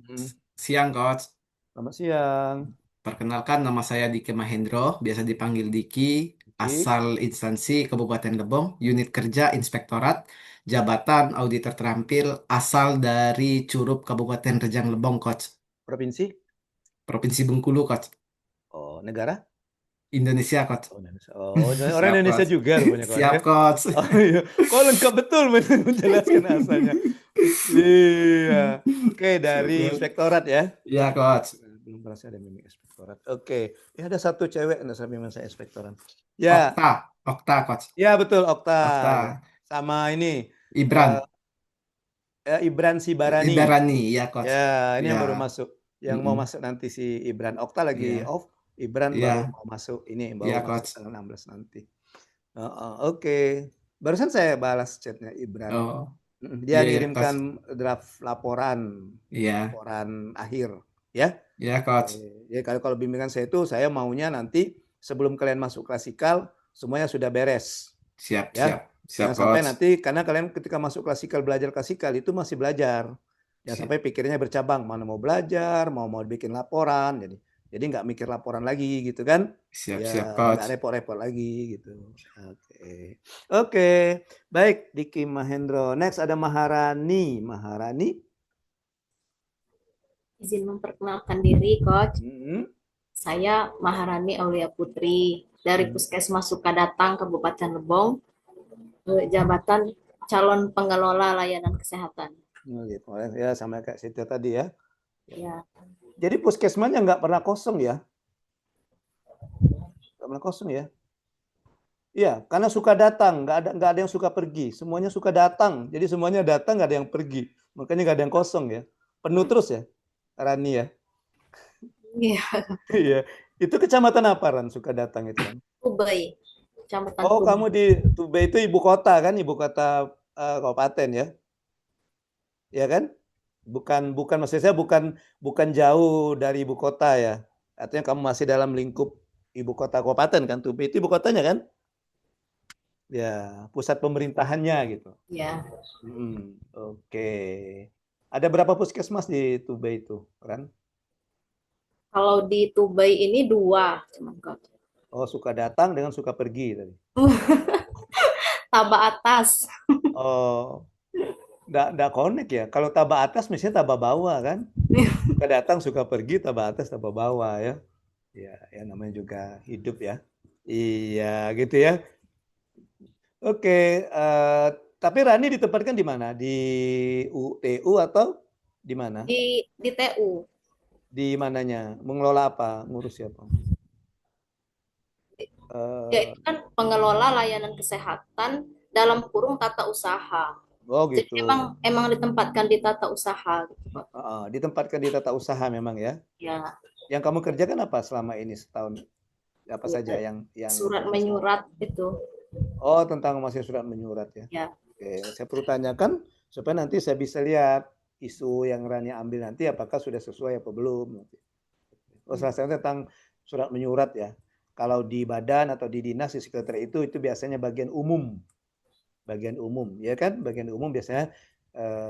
Siang, Coach. Selamat siang. Perkenalkan, nama saya Diki Mahendro, biasa dipanggil Diki, asal instansi Kabupaten Lebong, unit kerja Inspektorat, jabatan auditor terampil, asal dari Curup Kabupaten Rejang Lebong, Coach. Provinsi? Provinsi Bengkulu, Coach. Oh, negara? Indonesia, Coach. Oh, orang Indonesia Coach. juga rupanya, Coach. Siap, Coach. Oh, iya. Kok lengkap betul menjelaskan asalnya. Iya. Oke, dari Inspektorat ya? Iya, Coach. Belum pernah saya ada memang Inspektorat. Oke. Ya, ada satu cewek yang memang saya Inspektorat. Ya. Okta, Coach. Ya, betul, Okta. Okta. Sama ini. Ibran. Ibran Sibarani. Ya, Coach. Ya, ini yang Ya. baru masuk. Yang mau masuk nanti si Ibran. Okta lagi off. Ibran baru mau masuk ini, baru masuk tanggal 16 nanti. Oke. Barusan saya balas chatnya Ibran. Dia ngirimkan draft laporan, laporan akhir, ya. Ya, Coach. Ya, kalau bimbingan saya itu saya maunya nanti sebelum kalian masuk klasikal semuanya sudah beres. Siap, ya. Siap, Jangan sampai Coach. nanti karena kalian ketika masuk klasikal belajar klasikal itu masih belajar. Jangan sampai pikirnya bercabang, mana mau belajar, mau bikin laporan, jadi nggak mikir laporan lagi gitu kan? Siap, Coach. Nggak repot-repot lagi gitu. Oke. Baik, Diki Mahendro. Next ada Maharani. Izin memperkenalkan diri, Coach. Saya Maharani Aulia Putri dari Puskesmas Sukadatang, Kabupaten Lebong, jabatan calon pengelola layanan kesehatan. Gitu. Ya, sama kayak situ tadi ya. Ya. Jadi puskesmasnya nggak pernah kosong ya? Nggak pernah kosong ya? Iya, karena suka datang, nggak ada yang suka pergi. Semuanya suka datang, jadi semuanya datang, nggak ada yang pergi. Makanya nggak ada yang kosong ya. Penuh terus ya, Rani ya? Iya. Iya. Itu kecamatan apa, Ran? Suka datang itu kan? Tubai. Kecamatan Oh, Tubai. kamu di Tubai itu ibu kota kan? Ibu kota kabupaten ya? Ya kan? Bukan maksud saya bukan jauh dari ibu kota ya. Artinya kamu masih dalam lingkup ibu kota kabupaten kan? Tubai itu ibu kotanya kan? Ya, pusat pemerintahannya gitu. Ya. Oke. Ada berapa puskesmas di Tubai itu, Ran? Kalau di Tubai ini 2, cuman Coach. Oh, suka datang dengan suka pergi tadi. Taba Atas. Oh. Nggak connect ya. Kalau Taba Atas misalnya Taba Bawah kan. Suka datang, suka pergi, Taba Atas, Taba Bawah ya. Ya namanya juga hidup ya. Iya, gitu ya. Oke, tapi Rani ditempatkan di mana? Di TU atau di mana? Di TU. Di mananya? Mengelola apa? Ngurus siapa? Ya, itu kan pengelola layanan kesehatan dalam kurung tata usaha. Oh gitu. Jadi emang ditempatkan di tata usaha. Gitu. Ditempatkan di tata usaha memang ya? Ya. Yang kamu kerjakan apa selama ini setahun? Apa saja yang surat menyurat itu. Oh, tentang masih surat menyurat ya. Ya. Oke, saya perlu tanyakan supaya nanti saya bisa lihat isu yang Rani ambil nanti apakah sudah sesuai apa belum nanti. Oh, salah satu tentang surat menyurat ya. Kalau di badan atau di dinas di sekretariat itu biasanya bagian umum. Bagian umum, ya kan? Bagian umum biasanya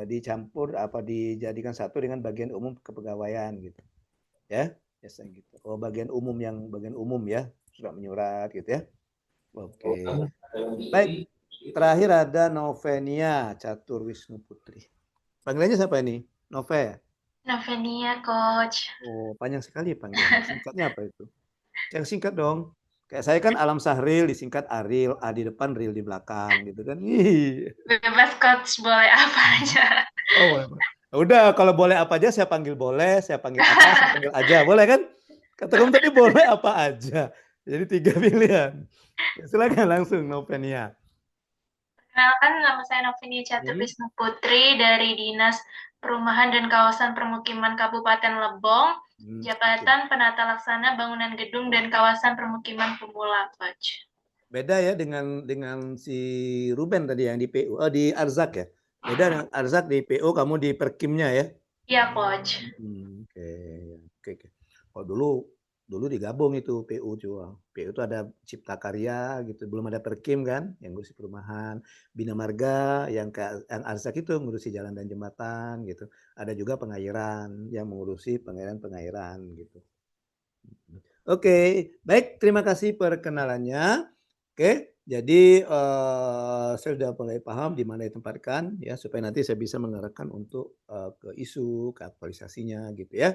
dicampur apa dijadikan satu dengan bagian umum kepegawaian gitu. Ya, biasanya gitu. Oh, bagian umum ya, surat menyurat gitu ya. Oke. Baik. Terakhir ada Novenia Catur Wisnu Putri. Panggilannya siapa ini? Nove. Novenia, Coach. Oh, panjang sekali panggilan. Singkatnya apa itu? Yang singkat dong. Kayak saya kan Alam Sahril disingkat Aril, A di depan, Ril di belakang gitu kan. Bebas, Coach, boleh apa aja. Oh, boleh. Udah, kalau boleh apa aja saya panggil boleh, saya panggil apa, saya panggil aja. Boleh kan? Kata kamu tadi boleh apa aja. Jadi 3 pilihan. Ya, silakan langsung Novenia. Perkenalkan, nama saya Novenia Catur Wisnu Putri dari Dinas Perumahan dan Kawasan Permukiman Kabupaten Lebong, Jabatan Penata Laksana Bangunan Gedung dan Kawasan Permukiman Pemula, Coach. Beda ya dengan si Ruben tadi yang di PU, di Arzak ya. Beda dengan Arzak di PU, kamu di Perkimnya ya. Iya, Coach. Oke. Oh, dulu digabung itu PU juga. PU itu ada Cipta Karya gitu, belum ada Perkim kan yang ngurusi perumahan, Bina Marga yang Arzak itu ngurusi jalan dan jembatan gitu. Ada juga pengairan yang mengurusi pengairan gitu. Oke, baik, terima kasih perkenalannya. Oke, jadi saya sudah mulai paham di mana ditempatkan ya supaya nanti saya bisa mengarahkan untuk ke isu, ke aktualisasinya gitu ya.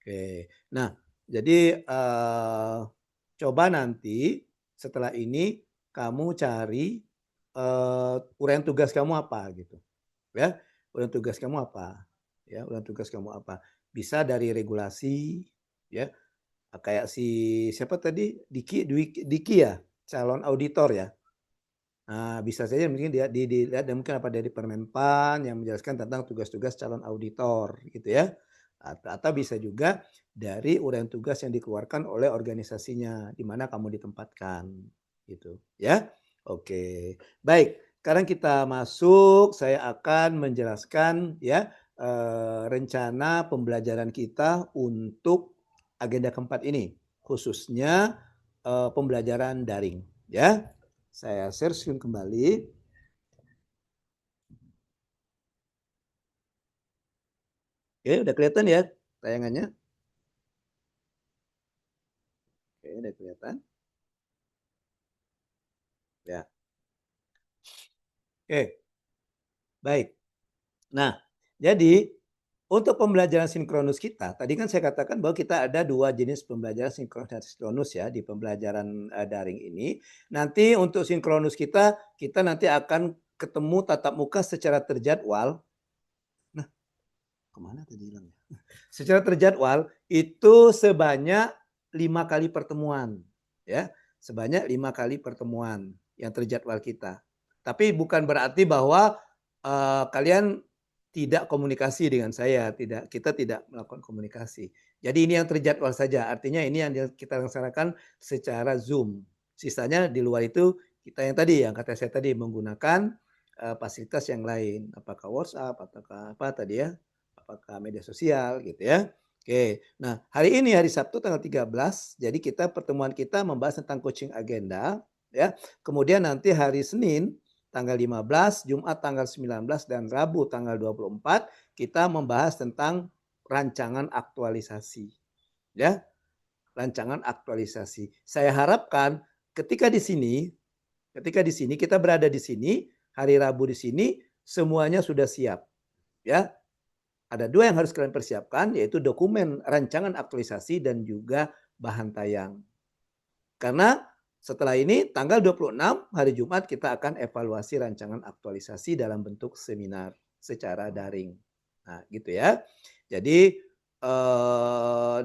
Oke. Nah, jadi coba nanti setelah ini kamu cari uraian tugas kamu apa gitu. Ya, uraian tugas kamu apa? Ya, uraian tugas kamu apa? Bisa dari regulasi ya. Kayak si siapa tadi? Diki ya, calon auditor ya. Nah, bisa saja mungkin dia dilihat dan mungkin apa dari Permenpan yang menjelaskan tentang tugas-tugas calon auditor gitu ya. Atau bisa juga dari uraian tugas yang dikeluarkan oleh organisasinya di mana kamu ditempatkan gitu ya. Oke. Baik, sekarang kita masuk, saya akan menjelaskan ya rencana pembelajaran kita untuk agenda keempat ini, khususnya pembelajaran daring ya. Saya share screen kembali. Oke, udah kelihatan ya tayangannya? Oke, udah kelihatan. Ya. Oke. Baik. Nah, jadi untuk pembelajaran sinkronus kita, tadi kan saya katakan bahwa kita ada 2 jenis pembelajaran sinkronus dan sinkronus ya di pembelajaran daring ini. Nanti untuk sinkronus kita nanti akan ketemu tatap muka secara terjadwal. Nah, kemana tadi hilangnya? Secara terjadwal itu sebanyak 5 kali pertemuan, ya, sebanyak 5 kali pertemuan yang terjadwal kita. Tapi bukan berarti bahwa kalian tidak komunikasi dengan saya, kita tidak melakukan komunikasi. Jadi ini yang terjadwal saja, artinya ini yang kita laksanakan secara Zoom. Sisanya di luar itu kita yang tadi, yang kata saya tadi menggunakan fasilitas yang lain, apakah WhatsApp, apakah apa tadi ya, apakah media sosial gitu ya. Oke, nah hari ini hari Sabtu tanggal 13, jadi pertemuan kita membahas tentang coaching agenda ya. Kemudian nanti hari Senin tanggal 15, Jumat tanggal 19 dan Rabu tanggal 24 kita membahas tentang rancangan aktualisasi. Ya. Rancangan aktualisasi. Saya harapkan ketika di sini kita berada di sini, hari Rabu di sini semuanya sudah siap. Ya. Ada 2 yang harus kalian persiapkan, yaitu dokumen rancangan aktualisasi dan juga bahan tayang. Karena setelah ini tanggal 26 hari Jumat kita akan evaluasi rancangan aktualisasi dalam bentuk seminar secara daring. Nah, gitu ya. Jadi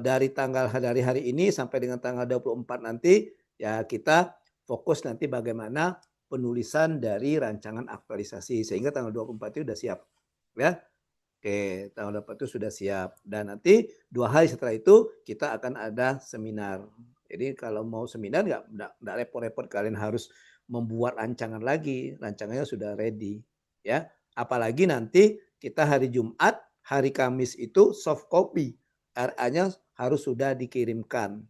dari hari ini sampai dengan tanggal 24 nanti ya kita fokus nanti bagaimana penulisan dari rancangan aktualisasi sehingga tanggal 24 itu sudah siap. Ya. Oke, tanggal 24 itu sudah siap dan nanti 2 hari setelah itu kita akan ada seminar Jadi kalau mau seminar nggak repot-repot kalian harus membuat rancangan lagi, rancangannya sudah ready, ya. Apalagi nanti kita hari Jumat, hari Kamis itu soft copy, RA-nya harus sudah dikirimkan,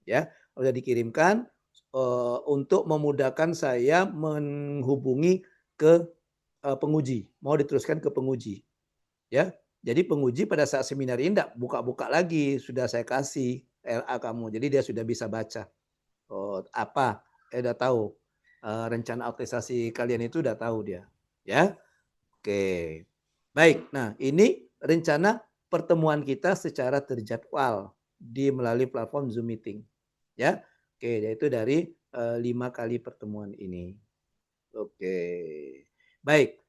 ya, sudah dikirimkan untuk memudahkan saya menghubungi ke penguji, mau diteruskan ke penguji, ya. Jadi penguji pada saat seminar ini enggak buka-buka lagi, sudah saya kasih RA kamu, jadi dia sudah bisa baca. Apa? Udah tahu rencana aktualisasi kalian itu udah tahu dia, ya. Oke, baik. Nah ini rencana pertemuan kita secara terjadwal melalui platform Zoom meeting, ya. Oke, yaitu dari 5 kali pertemuan ini. Oke, baik.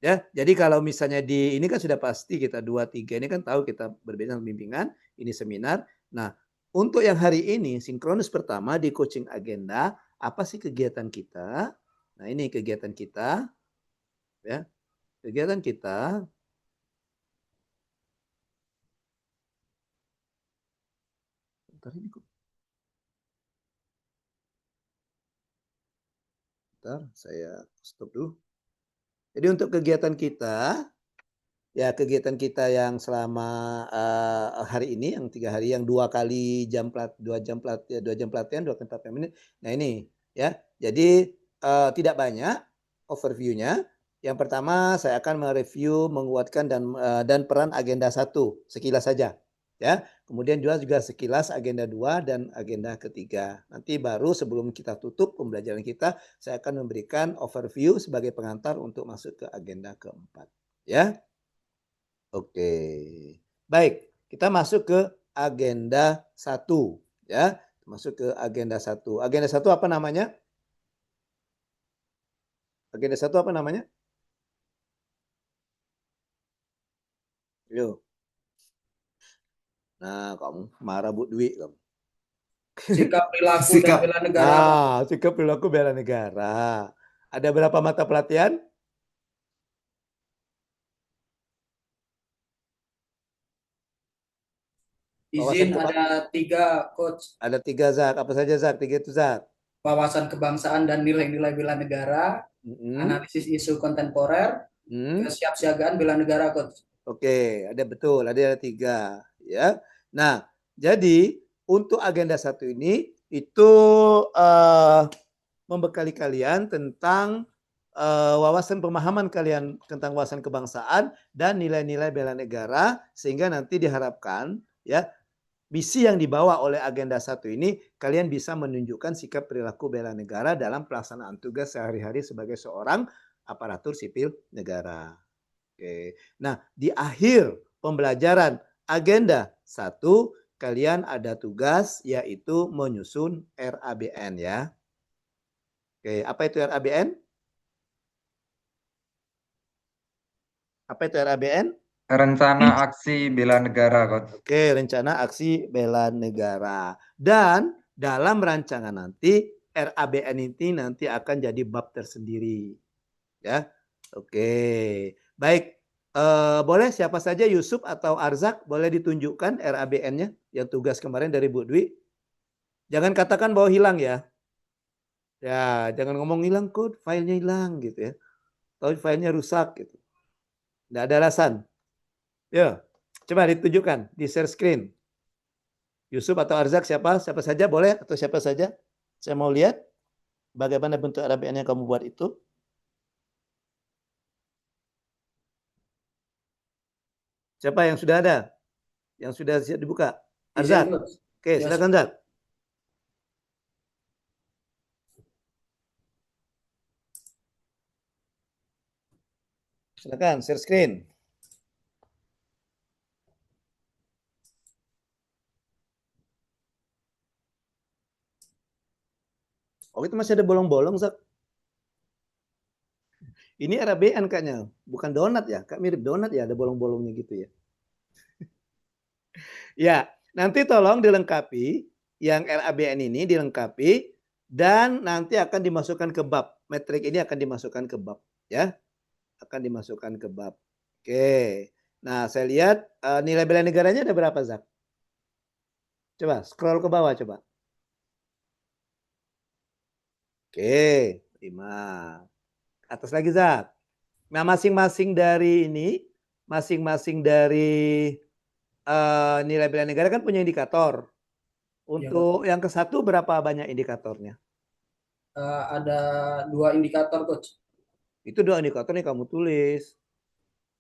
Ya, jadi kalau misalnya ini kan sudah pasti kita 2, 3 ini kan tahu kita berbeda bimbingan, ini seminar. Nah, untuk yang hari ini sinkronus pertama di coaching agenda, apa sih kegiatan kita? Nah, ini kegiatan kita, ya. Kegiatan kita bentar ini kok. Bentar, saya stop dulu. Jadi untuk kegiatan kita, ya kegiatan kita yang selama hari ini yang 3 hari yang 2 kali 2 jam pelatihan 2 kali 45 menit. Nah ini ya. Jadi tidak banyak overview-nya. Yang pertama saya akan mereview, menguatkan dan peran agenda 1 sekilas saja. Ya. Kemudian juga sekilas agenda 2 dan agenda ketiga. Nanti baru sebelum kita tutup pembelajaran kita, saya akan memberikan overview sebagai pengantar untuk masuk ke agenda keempat. Ya. Oke, baik. Kita masuk ke agenda 1, ya. Masuk ke agenda 1. Agenda 1 apa namanya? Agenda 1 apa namanya? Yo. Nah, kamu marah Bu Dwi kamu. Sikap perilaku dan bela negara. Nah, sikap perilaku bela negara. Ada berapa mata pelatihan? Izin ada 3, Coach. Ada 3, Zak. Apa saja, Zak? 3 itu, Zak. Wawasan kebangsaan dan nilai-nilai bela negara, analisis isu kontemporer, kesiapsiagaan bela negara, Coach. Oke, ada betul, ada 3, ya. Nah, jadi untuk agenda 1 ini itu membekali kalian tentang wawasan pemahaman kalian tentang wawasan kebangsaan dan nilai-nilai bela negara, sehingga nanti diharapkan ya misi yang dibawa oleh agenda 1 ini kalian bisa menunjukkan sikap perilaku bela negara dalam pelaksanaan tugas sehari-hari sebagai seorang aparatur sipil negara. Oke. Nah, di akhir pembelajaran agenda 1 kalian ada tugas yaitu menyusun RABN ya. Oke, apa itu RABN? Apa itu RABN? Rencana aksi bela negara, Coach. Oke, rencana aksi bela negara. Dan dalam rancangan nanti RABN ini nanti akan jadi bab tersendiri. Ya. Oke. Baik. Boleh siapa saja Yusuf atau Arzak boleh ditunjukkan RABN-nya yang tugas kemarin dari Bu Dwi. Jangan katakan bahwa hilang ya. Ya, jangan ngomong hilang kok, filenya hilang gitu ya. Atau filenya rusak gitu. Nggak ada alasan. Ya, coba ditunjukkan di share screen. Yusuf atau Arzak siapa saja boleh atau siapa saja. Saya mau lihat bagaimana bentuk RABN yang kamu buat itu. Siapa yang sudah ada? Yang sudah siap dibuka? Arzak. Oke, silakan Arzak. Silakan share screen. Oh, itu masih ada bolong-bolong, Zak. Ini RABN kayaknya, bukan donat ya? Kayak mirip donat ya, ada bolong-bolongnya gitu ya. Ya, nanti tolong dilengkapi yang RABN ini dilengkapi dan nanti akan dimasukkan ke bab. Metrik ini akan dimasukkan ke bab ya. Akan dimasukkan ke bab. Oke. Nah, saya lihat nilai bela negaranya ada berapa, Zak? Coba scroll ke bawah coba. Oke, 5. Atas lagi, Zak. Nah, masing-masing dari nilai bela negara kan punya indikator. Untuk yang ke-1 berapa banyak indikatornya? Ada 2 indikator, Coach. Itu 2 indikator yang kamu tulis.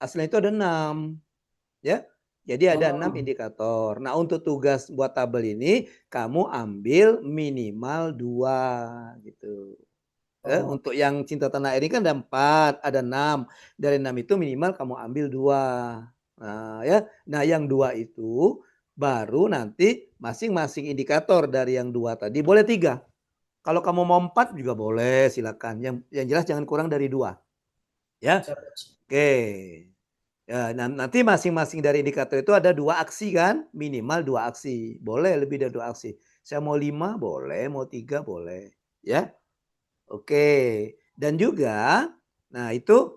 Aslinya itu ada 6. Ya. Jadi ada 6 indikator. Nah, untuk tugas buat tabel ini kamu ambil minimal 2 gitu. Untuk yang cinta tanah air ini kan ada 4, ada 6. Dari 6 itu minimal kamu ambil 2. Nah, ya. Nah, yang 2 itu baru nanti masing-masing indikator dari yang 2 tadi boleh 3. Kalau kamu mau 4 juga boleh, silakan. Yang jelas jangan kurang dari 2. Ya. Oke. Ya, nanti masing-masing dari indikator itu ada 2 aksi kan? Minimal 2 aksi. Boleh lebih dari 2 aksi. Saya mau 5 boleh, mau 3 boleh. Ya. Oke. Dan juga, nah itu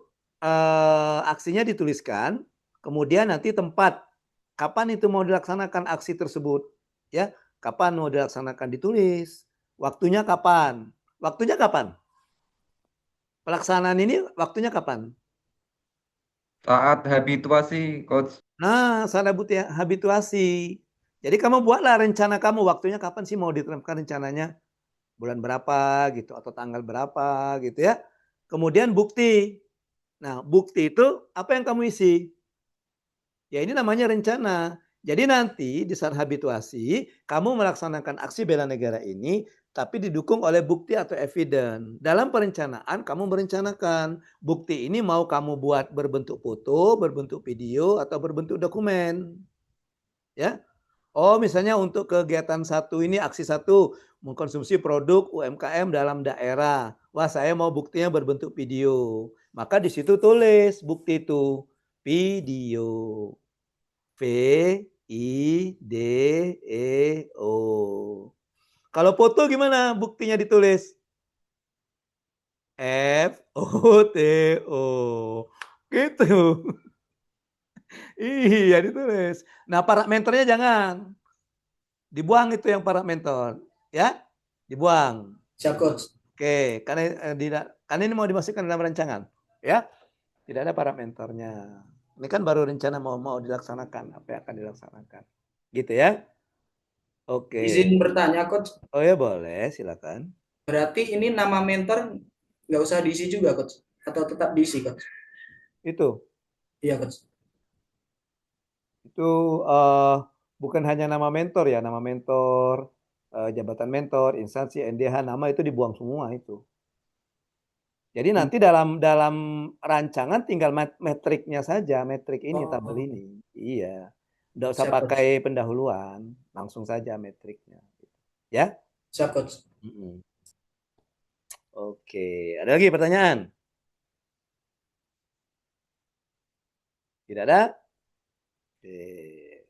aksinya dituliskan. Kemudian nanti tempat. Kapan itu mau dilaksanakan aksi tersebut? Ya. Kapan mau dilaksanakan ditulis. Waktunya kapan? Waktunya kapan? Pelaksanaan ini waktunya kapan? Saat habituasi, Coach. Nah, saat habituasi. Jadi kamu buatlah rencana kamu. Waktunya kapan sih mau diterapkan rencananya? Bulan berapa gitu atau tanggal berapa gitu ya. Kemudian bukti. Nah, bukti itu apa yang kamu isi? Ya ini namanya rencana. Jadi nanti di saat habituasi, kamu melaksanakan aksi bela negara ini, tapi didukung oleh bukti atau evidence. Dalam perencanaan, kamu merencanakan bukti ini mau kamu buat berbentuk foto, berbentuk video, atau berbentuk dokumen. Ya, oh misalnya untuk kegiatan 1 ini, aksi 1, mengkonsumsi produk UMKM dalam daerah. Wah, saya mau buktinya berbentuk video. Maka di situ tulis bukti itu, video. video. Kalau foto gimana buktinya ditulis? foto. Gitu. Iya ditulis. Nah, parameternya jangan. Dibuang itu yang parameter. Ya? Dibuang. Siap, Coach. Oke, karena ini mau dimasukkan dalam rancangan. Ya? Tidak ada parameternya. Ini kan baru rencana mau dilaksanakan, apa yang akan dilaksanakan. Gitu ya. Oke. Izin bertanya, Coach. Oh ya boleh, silakan. Berarti ini nama mentor nggak usah diisi juga, Coach? Atau tetap diisi, Coach? Itu. Iya, Coach. Itu bukan hanya nama mentor ya, nama mentor, jabatan mentor, instansi, NDH, nama itu dibuang semua itu. Jadi nanti dalam rancangan tinggal metriknya saja, metrik ini, tabel ini. Iya. Nggak usah pakai pendahuluan, langsung saja metriknya. Ya? Siap, Coach. Oke, ada lagi pertanyaan? Tidak ada? Oke.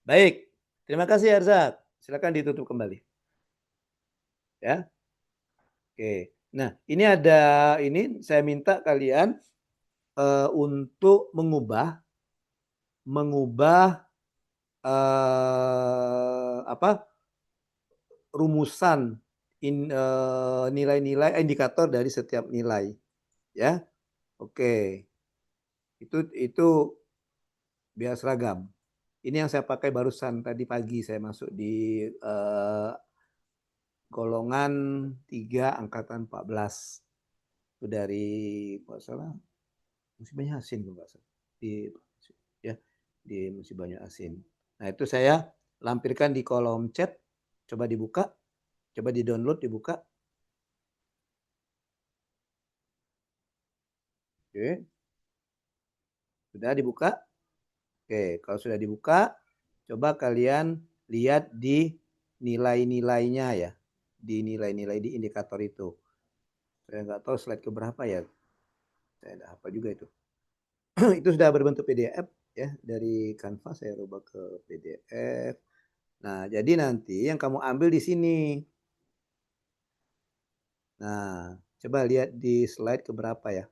Baik, terima kasih Arzak. Silakan ditutup kembali. Ya. Oke. Nah, ini saya minta kalian untuk mengubah rumusan nilai-nilai indikator dari setiap nilai. Ya. Oke. Itu biar seragam. Ini yang saya pakai barusan tadi pagi saya masuk di golongan 3 angkatan 14. Itu dari masalah musibahnya Asin kalau nggak salah. Di musibahnya Asin. Nah, itu saya lampirkan di kolom chat. Coba dibuka. Coba di-download, dibuka. Oke. Sudah dibuka? Oke, kalau sudah dibuka, coba kalian lihat di nilai-nilainya ya. Di nilai-nilai di indikator itu. Saya nggak tahu slide keberapa ya. Saya nggak hafal juga itu. Itu sudah berbentuk PDF ya. Dari Canva saya rubah ke PDF. Nah, jadi nanti yang kamu ambil di sini. Nah, coba lihat di slide keberapa ya.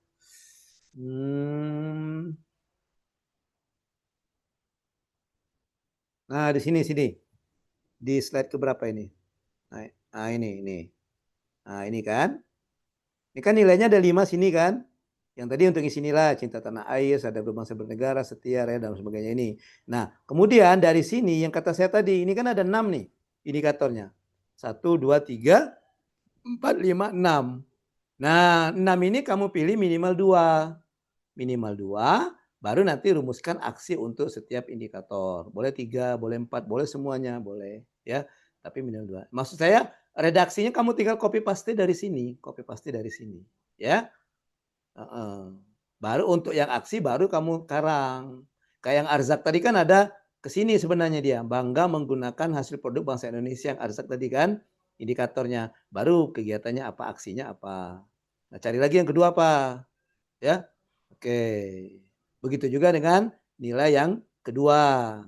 Nah, di sini. Di slide keberapa ini? Nah, ini. Nah, ini kan. Ini kan nilainya ada 5 sini kan. Yang tadi untuk isi nilai, cinta tanah air, sadar berbangsa bernegara, setia, rela, dan sebagainya ini. Nah, kemudian dari sini yang kata saya tadi, ini kan ada 6 nih indikatornya. 1, 2, 3, 4, 5, 6. Nah, 6 ini kamu pilih minimal 2. Minimal 2, baru nanti rumuskan aksi untuk setiap indikator. Boleh 3, boleh 4, boleh semuanya, boleh. Ya, tapi minimal 2. Maksud saya, redaksinya kamu tinggal copy paste dari sini. Copy paste dari sini. Ya. Baru untuk yang aksi baru kamu karang. Kayak yang Arzak tadi kan ada ke sini sebenarnya dia. Bangga menggunakan hasil produk bangsa Indonesia yang Arzak tadi kan indikatornya. Baru kegiatannya apa, aksinya apa. Nah, cari lagi yang kedua apa? Ya. Oke. Begitu juga dengan nilai yang kedua.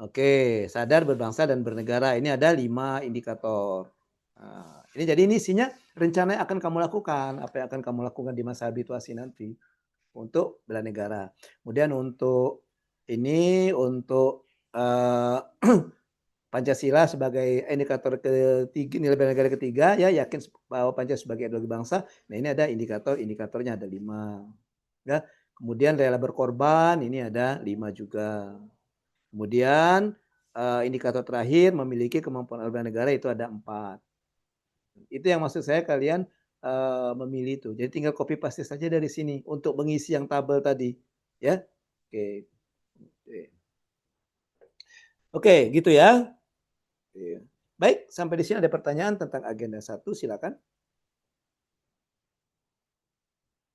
Oke, sadar berbangsa dan bernegara. Ini ada 5 indikator. Nah, ini jadi ini isinya rencana yang akan kamu lakukan, apa yang akan kamu lakukan di masa habituasi nanti untuk bela negara. Kemudian untuk ini untuk Pancasila sebagai indikator ketiga, nilai bela negara ketiga, ya yakin bahwa Pancasila sebagai ideologi bangsa. Nah, ini ada indikatornya ada 5. Ya. Kemudian rela berkorban, ini ada 5 juga. Kemudian indikator terakhir memiliki kemampuan bela negara itu ada 4. Itu yang maksud saya kalian memilih itu. Jadi tinggal copy paste saja dari sini untuk mengisi yang tabel tadi, ya. Oke. Oke, gitu ya. Baik, sampai di sini ada pertanyaan tentang agenda 1, silakan.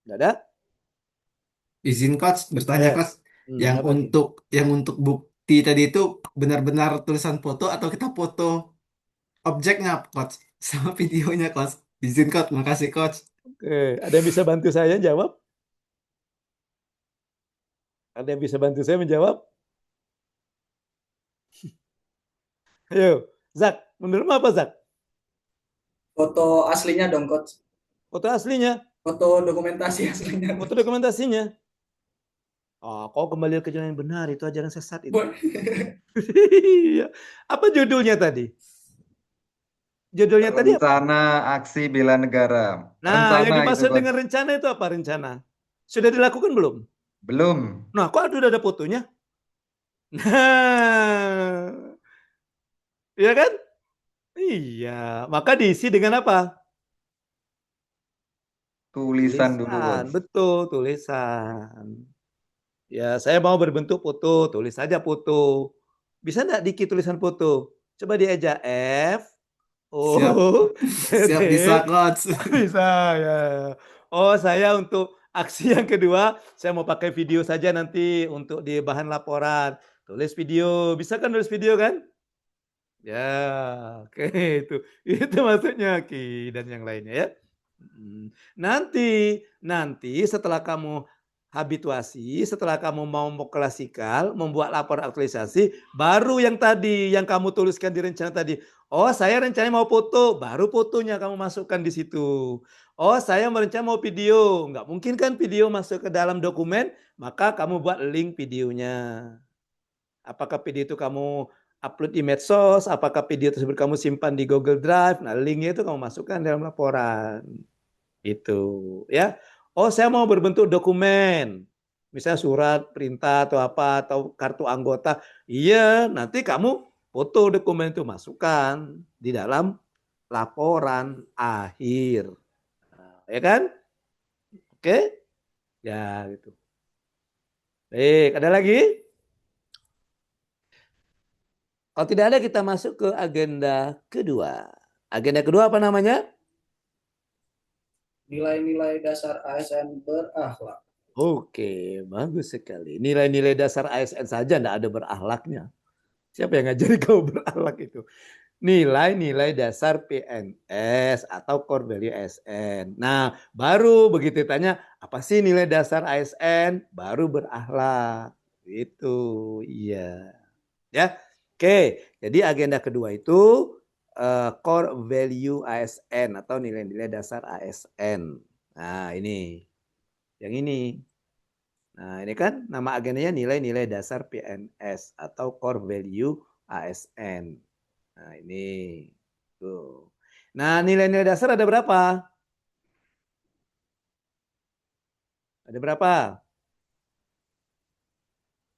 Enggak ada? Izin coach bertanya coach, yang untuk bukti tadi itu benar-benar tulisan foto atau kita foto objeknya coach sama videonya coach? Izin coach, makasih coach. Oke, ada yang bisa bantu saya jawab? Ada yang bisa bantu saya menjawab? Ayo, Zak, menurutmu apa Zak? Foto aslinya dong coach. Foto aslinya? Foto dokumentasi aslinya. Foto dokumentasinya? Oh, kau kembali ke jalan yang benar, itu ajaran sesat itu. Apa judulnya tadi? Judulnya tadi apa? Rencana aksi bela negara. Nah, rencana yang dimaksud itu, dengan rencana itu apa rencana? Sudah dilakukan belum? Belum. Nah, kok udah ada fotonya? Nah, iya kan? Iya, maka diisi dengan apa? Tulisan dulu, Coach. Betul, tulisan. Ya, saya mau berbentuk foto, tulis saja foto. Bisa enggak Diki tulisan foto? Coba dieja F. Siap bisa coach. Bisa ya. Oh, saya untuk aksi yang kedua, saya mau pakai video saja nanti untuk di bahan laporan. Tulis video, bisa kan tulis video kan? Ya, oke itu maksudnya Ki dan yang lainnya ya. Nanti setelah kamu habituasi, setelah kamu mau klasikal, membuat laporan aktualisasi, baru yang tadi yang kamu tuliskan di rencana tadi. Oh, saya rencananya mau foto, baru fotonya kamu masukkan di situ. Oh, saya merencana mau video, nggak mungkin kan video masuk ke dalam dokumen, maka kamu buat link videonya. Apakah video itu kamu upload di medsos, apakah video tersebut kamu simpan di Google Drive, nah linknya itu kamu masukkan dalam laporan. Itu ya. Oh, saya mau berbentuk dokumen. Misalnya surat, perintah atau apa atau kartu anggota. Iya, nanti kamu foto dokumen itu masukkan di dalam laporan akhir. Nah, ya kan? Oke? Ya, gitu. Baik, ada lagi? Kalau tidak ada kita masuk ke agenda kedua. Agenda kedua apa namanya? Nilai-nilai dasar ASN berakhlak. Oke, bagus sekali. Nilai-nilai dasar ASN saja tidak ada berakhlaknya. Siapa yang ngajari kau berakhlak itu? Nilai-nilai dasar PNS atau core value ASN. Nah, baru begitu tanya, apa sih nilai dasar ASN? Baru berakhlak. Itu, iya. Ya. Oke, jadi agenda kedua itu core value ASN atau nilai-nilai dasar ASN. Nah, ini. Yang ini. Nah, ini kan nama agendanya nilai-nilai dasar PNS atau core value ASN. Nah, ini. Tuh. Nah, nilai-nilai dasar ada berapa? Ada berapa?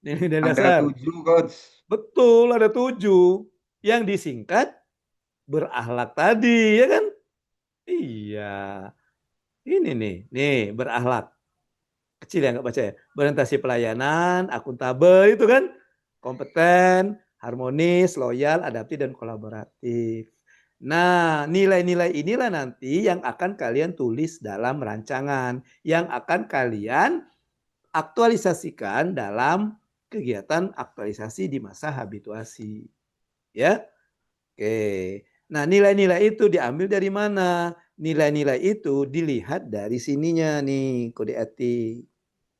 Nilai-nilai Ada dasar. 7, Coach. Betul, ada 7. Yang disingkat berakhlak tadi, ya kan? Iya. Ini nih berakhlak. Kecil ya, nggak baca ya. Berorientasi pelayanan, akuntabel itu kan. Kompeten, harmonis, loyal, adaptif, dan kolaboratif. Nah, nilai-nilai inilah nanti yang akan kalian tulis dalam rancangan. Yang akan kalian aktualisasikan dalam kegiatan aktualisasi di masa habituasi. Ya. Oke. Nah, nilai-nilai itu diambil dari mana? Nilai-nilai itu dilihat dari sininya nih, kode etik.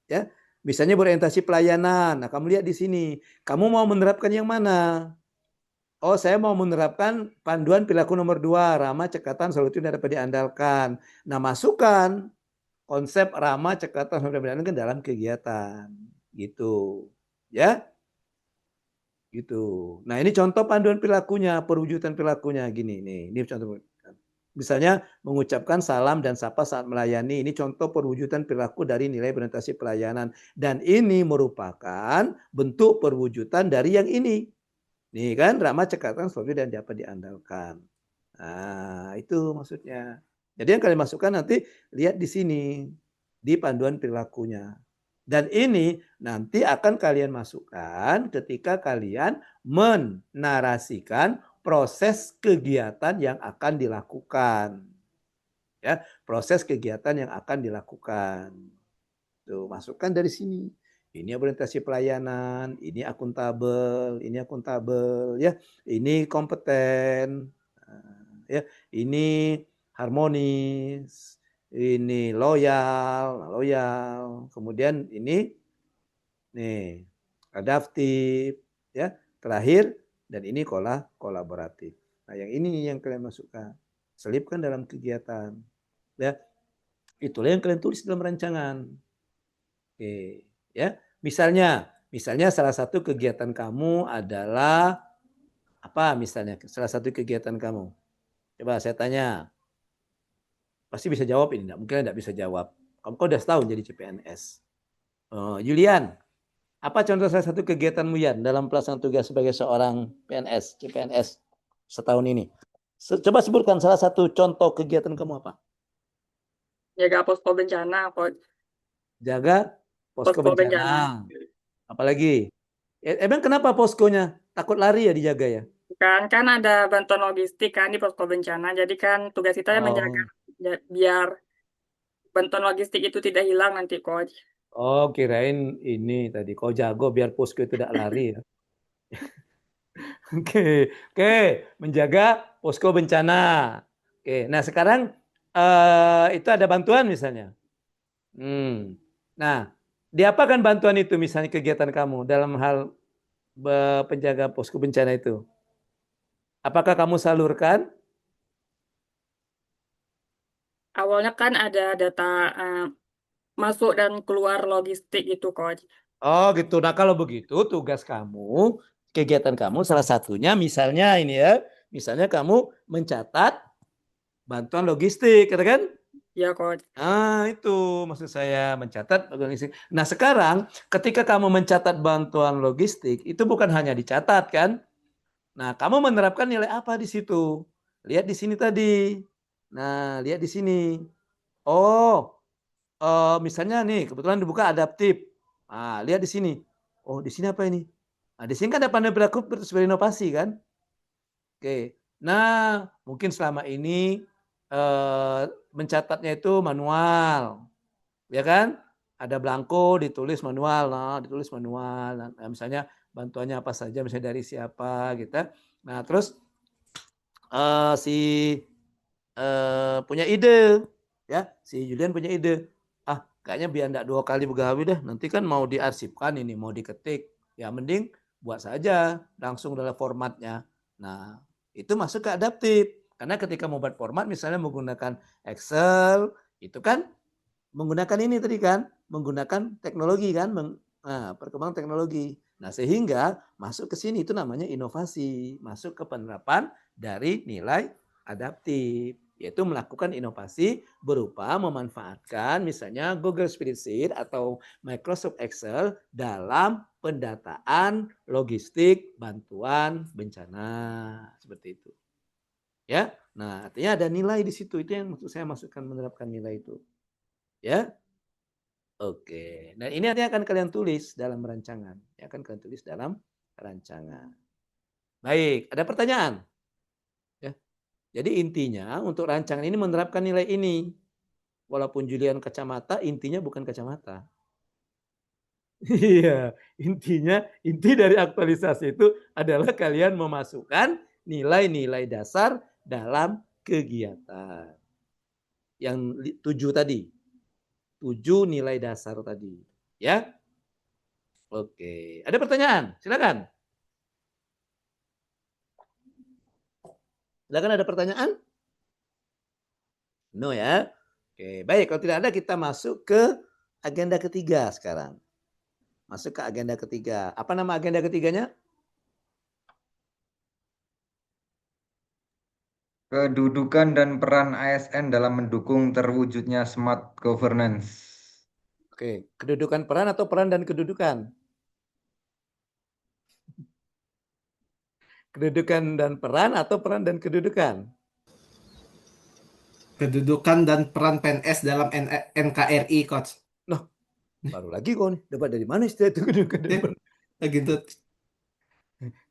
Ya. Misalnya berorientasi pelayanan. Nah, kamu lihat di sini. Kamu mau menerapkan yang mana? Oh, saya mau menerapkan panduan perilaku nomor 2, ramah, cekatan, solutif, dan dapat diandalkan. Nah, masukkan konsep ramah, cekatan, solutif, dan dapat diandalkan dalam kegiatan. Gitu. Ya. Gitu. Nah, ini contoh panduan perilakunya, perwujudan perilakunya gini nih. Ini contoh. Misalnya mengucapkan salam dan sapa saat melayani. Ini contoh perwujudan perilaku dari nilai berorientasi pelayanan. Dan ini merupakan bentuk perwujudan dari yang ini. Nih kan, ramah, cekatan, solutif, dan dapat diandalkan. Nah, itu maksudnya. Jadi yang kalian masukkan nanti lihat di sini. Di panduan perilakunya. Dan ini nanti akan kalian masukkan ketika kalian menarasikan proses kegiatan yang akan dilakukan. Ya, proses kegiatan yang akan dilakukan. Tuh, masukkan dari sini. Ini orientasi pelayanan, ini akuntabel, ya. Ini kompeten. Ya, ini harmonis, ini loyal. Kemudian ini nih adaptif, ya. Terakhir, dan ini kolaboratif. Nah, yang ini yang kalian masukkan, selipkan dalam kegiatan, ya. Itulah yang kalian tulis dalam rancangan. Oke, ya. Misalnya salah satu kegiatan kamu adalah apa? Misalnya salah satu kegiatan kamu. Coba saya tanya. Pasti bisa jawab ini, enggak mungkin enggak bisa jawab. Kamu udah setahun jadi CPNS. Julian, apa contoh salah satu kegiatanmu Yan dalam pelaksanaan tugas sebagai seorang CPNS setahun ini? Coba sebutkan salah satu contoh kegiatan kamu apa? Jaga posko bencana, Coach. Jaga posko bencana. Apalagi? Emang kenapa poskonya? Takut lari ya dijaga ya? Kan ada bantuan logistik kan di posko bencana. Jadi kan tugas kita menjaga biar bantuan logistik itu tidak hilang nanti, Coach. Oh, kirain ini tadi kau jago biar posko itu tidak lari ya. Oke, menjaga posko bencana. Oke, nah sekarang itu ada bantuan misalnya. Nah, diapakan bantuan itu misalnya kegiatan kamu dalam hal penjaga posko bencana itu? Apakah kamu salurkan? Awalnya kan ada data masuk dan keluar logistik itu, Coach. Oh gitu. Nah kalau begitu tugas kamu, kegiatan kamu salah satunya misalnya ini ya. Misalnya kamu mencatat bantuan logistik, katakan? Ya, Coach. Itu maksud saya mencatat logistik. Nah sekarang ketika kamu mencatat bantuan logistik, itu bukan hanya dicatat kan? Nah kamu menerapkan nilai apa di situ? Lihat di sini tadi. Nah lihat di sini. Oh, misalnya nih kebetulan dibuka adaptif. Nah lihat di sini. Oh di sini apa ini? Nah di sini kan ada panduan perilaku berinovasi kan? Oke. Nah mungkin selama ini mencatatnya itu manual, ya kan? Ada belangko ditulis manual, Nah, misalnya bantuannya apa saja, misalnya dari siapa, gitu. Nah terus punya ide, ya, si Julian punya ide. Kayaknya biar enggak 2 kali begawi dah. Nanti kan mau diarsipkan ini, mau diketik, ya mending buat saja langsung dalam formatnya. Nah itu masuk ke adaptif. Karena ketika mau buat format misalnya menggunakan Excel, itu kan menggunakan ini tadi kan, menggunakan teknologi kan, perkembangan teknologi. Nah sehingga masuk ke sini itu namanya inovasi, masuk ke penerapan dari nilai adaptif, yaitu melakukan inovasi berupa memanfaatkan misalnya Google Spreadsheet atau Microsoft Excel dalam pendataan logistik bantuan bencana seperti itu. Ya. Nah, artinya ada nilai di situ. Itu yang maksud saya masukkan menerapkan nilai itu. Ya. Oke. Nah, ini artinya akan kalian tulis dalam rancangan. Ya, akan kalian tulis dalam rancangan. Baik, ada pertanyaan? Ya. Jadi intinya untuk rancangan ini menerapkan nilai ini. Walaupun Julian kacamata, intinya bukan kacamata. Iya, inti dari aktualisasi itu adalah kalian memasukkan nilai-nilai dasar dalam kegiatan. Yang 7 tadi. 7 nilai dasar tadi. Ya. Oke, ada pertanyaan? Silakan. Silakan, ada pertanyaan? No ya. Oke, baik. Kalau tidak ada kita masuk ke agenda ketiga sekarang. Masuk ke agenda ketiga. Apa nama agenda ketiganya? Kedudukan dan peran ASN dalam mendukung terwujudnya smart governance. Oke, kedudukan peran atau peran dan kedudukan? Kedudukan dan peran atau peran dan kedudukan? Kedudukan dan peran PNS dalam NKRI, Coach. Nah, baru lagi kok nih. Dapat dari mana istilah itu kedudukan dan peran? Gitu.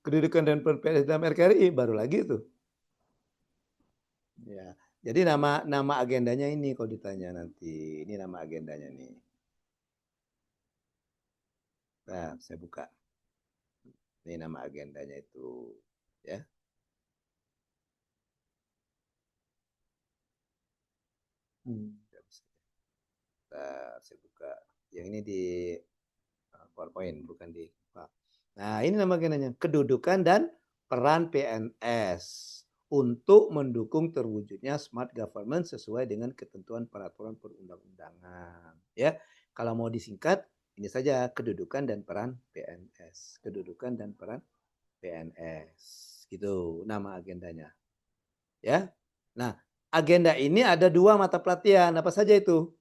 Kedudukan dan peran PNS dalam NKRI baru lagi tuh. Ya, jadi nama agendanya ini kalau ditanya nanti. Ini nama agendanya nih. Nah, saya buka. Ini nama agendanya itu, ya. Nah, saya buka. Yang ini di PowerPoint, bukan di. Nah, ini nama agendanya. Kedudukan dan peran PNS untuk mendukung terwujudnya smart government sesuai dengan ketentuan peraturan perundang-undangan. Ya, kalau mau disingkat, ini saja kedudukan dan peran PNS. Kedudukan dan peran PNS. Gitu nama agendanya. Ya. Nah, agenda ini ada 2 mata pelatihan. Apa saja itu?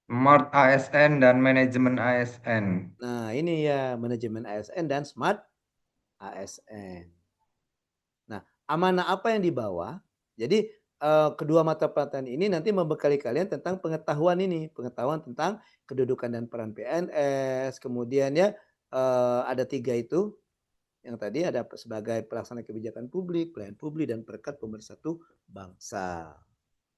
Smart ASN dan manajemen ASN. Nah, ini ya manajemen ASN dan smart ASN. Nah, amanah apa yang dibawa? Jadi kedua mata pelatihan ini nanti membekali kalian tentang pengetahuan ini, pengetahuan tentang kedudukan dan peran PNS, kemudian ya ada 3 itu, yang tadi ada sebagai pelaksana kebijakan publik, pelayan publik, dan perekat pemersatu bangsa.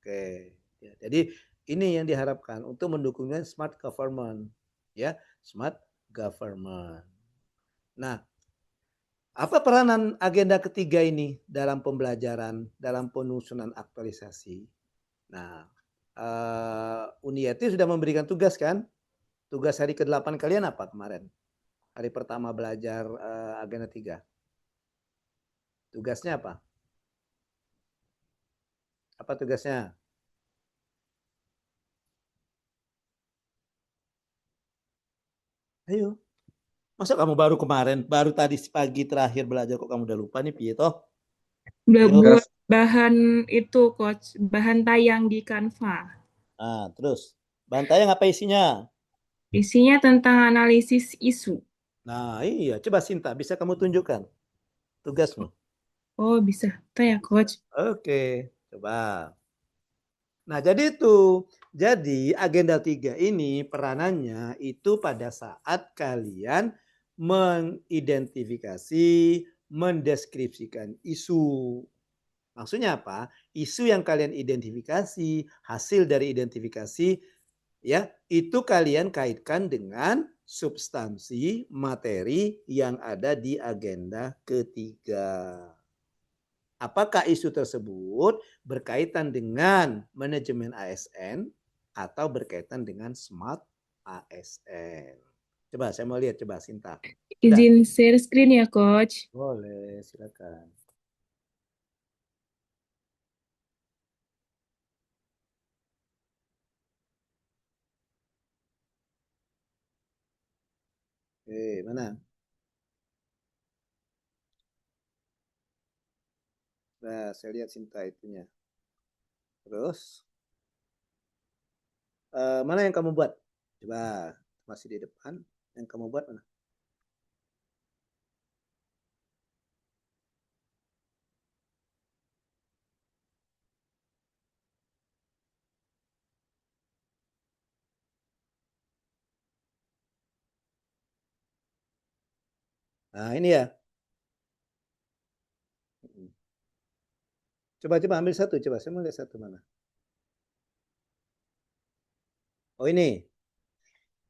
Oke, ya, jadi ini yang diharapkan untuk mendukungnya smart government, ya, smart government. Nah, apa peranan agenda ketiga ini dalam pembelajaran, dalam penyusunan aktualisasi? Nah, Uniati sudah memberikan tugas kan? Tugas hari ke-8 kalian apa kemarin? Hari pertama belajar agenda 3. Tugasnya apa? Apa tugasnya? Ayo. Masa kamu baru kemarin, baru tadi pagi terakhir belajar kok kamu udah lupa nih, piye toh? Udah buat bahan itu, Coach. Bahan tayang di Canva. Nah, terus. Bahan tayang apa isinya? Isinya tentang analisis isu. Nah, iya. Coba Sinta, bisa kamu tunjukkan tugasmu? Oh, bisa. Tanya, Coach. Oke, coba. Nah, jadi itu. Jadi agenda 3 ini peranannya itu pada saat kalian mengidentifikasi, mendeskripsikan isu. Maksudnya apa? Isu yang kalian identifikasi, hasil dari identifikasi, ya, itu kalian kaitkan dengan substansi materi yang ada di agenda ketiga. Apakah isu tersebut berkaitan dengan manajemen ASN atau berkaitan dengan smart ASN? Coba saya mau lihat, coba Sinta. Izin share screen ya, Coach. Boleh, silakan. Oke, mana? Nah, saya lihat Sinta itunya. Terus, mana yang kamu buat? Coba, masih di depan. Yang kamu buat mana? Nah, ini ya. Coba ambil satu, coba. Saya mau lihat satu mana. Oh, ini.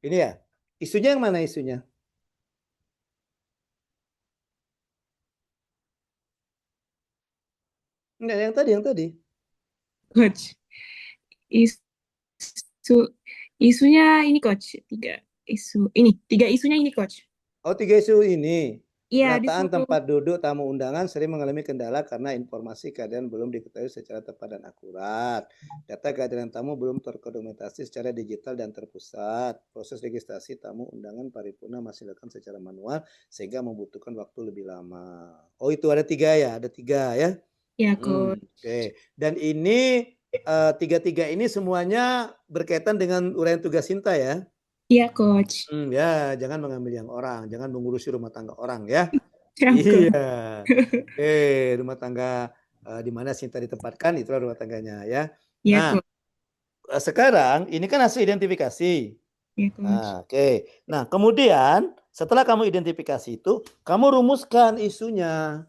Ini ya. Isunya yang mana isunya? Enggak, yang tadi. Coach. Isunya ini Coach. Tiga isunya ini Coach. Oh, 3 isu ini. Iya, Penataan disuruh. tempat duduk tamu undangan sering mengalami kendala karena informasi keadaan belum diketahui secara tepat dan akurat. Data kehadiran tamu belum terdokumentasi secara digital dan terpusat. Proses registrasi tamu undangan paripurna masih dilakukan secara manual sehingga membutuhkan waktu lebih lama. Oh, itu ada 3 ya? Ada 3 ya? Ya, Coach. Oke. Dan ini 3 ini semuanya berkaitan dengan uraian tugas Sinta ya? Iya, Coach. Ya, jangan mengambil yang orang, jangan mengurusi rumah tangga orang ya. Ya, Iya. Rumah tangga di mana Sinta ditempatkan itulah rumah tangganya ya. Iya, Nah, Coach. sekarang ini kan hasil identifikasi. Ya, Coach. Nah, oke. Nah, kemudian setelah kamu identifikasi itu, kamu rumuskan isunya.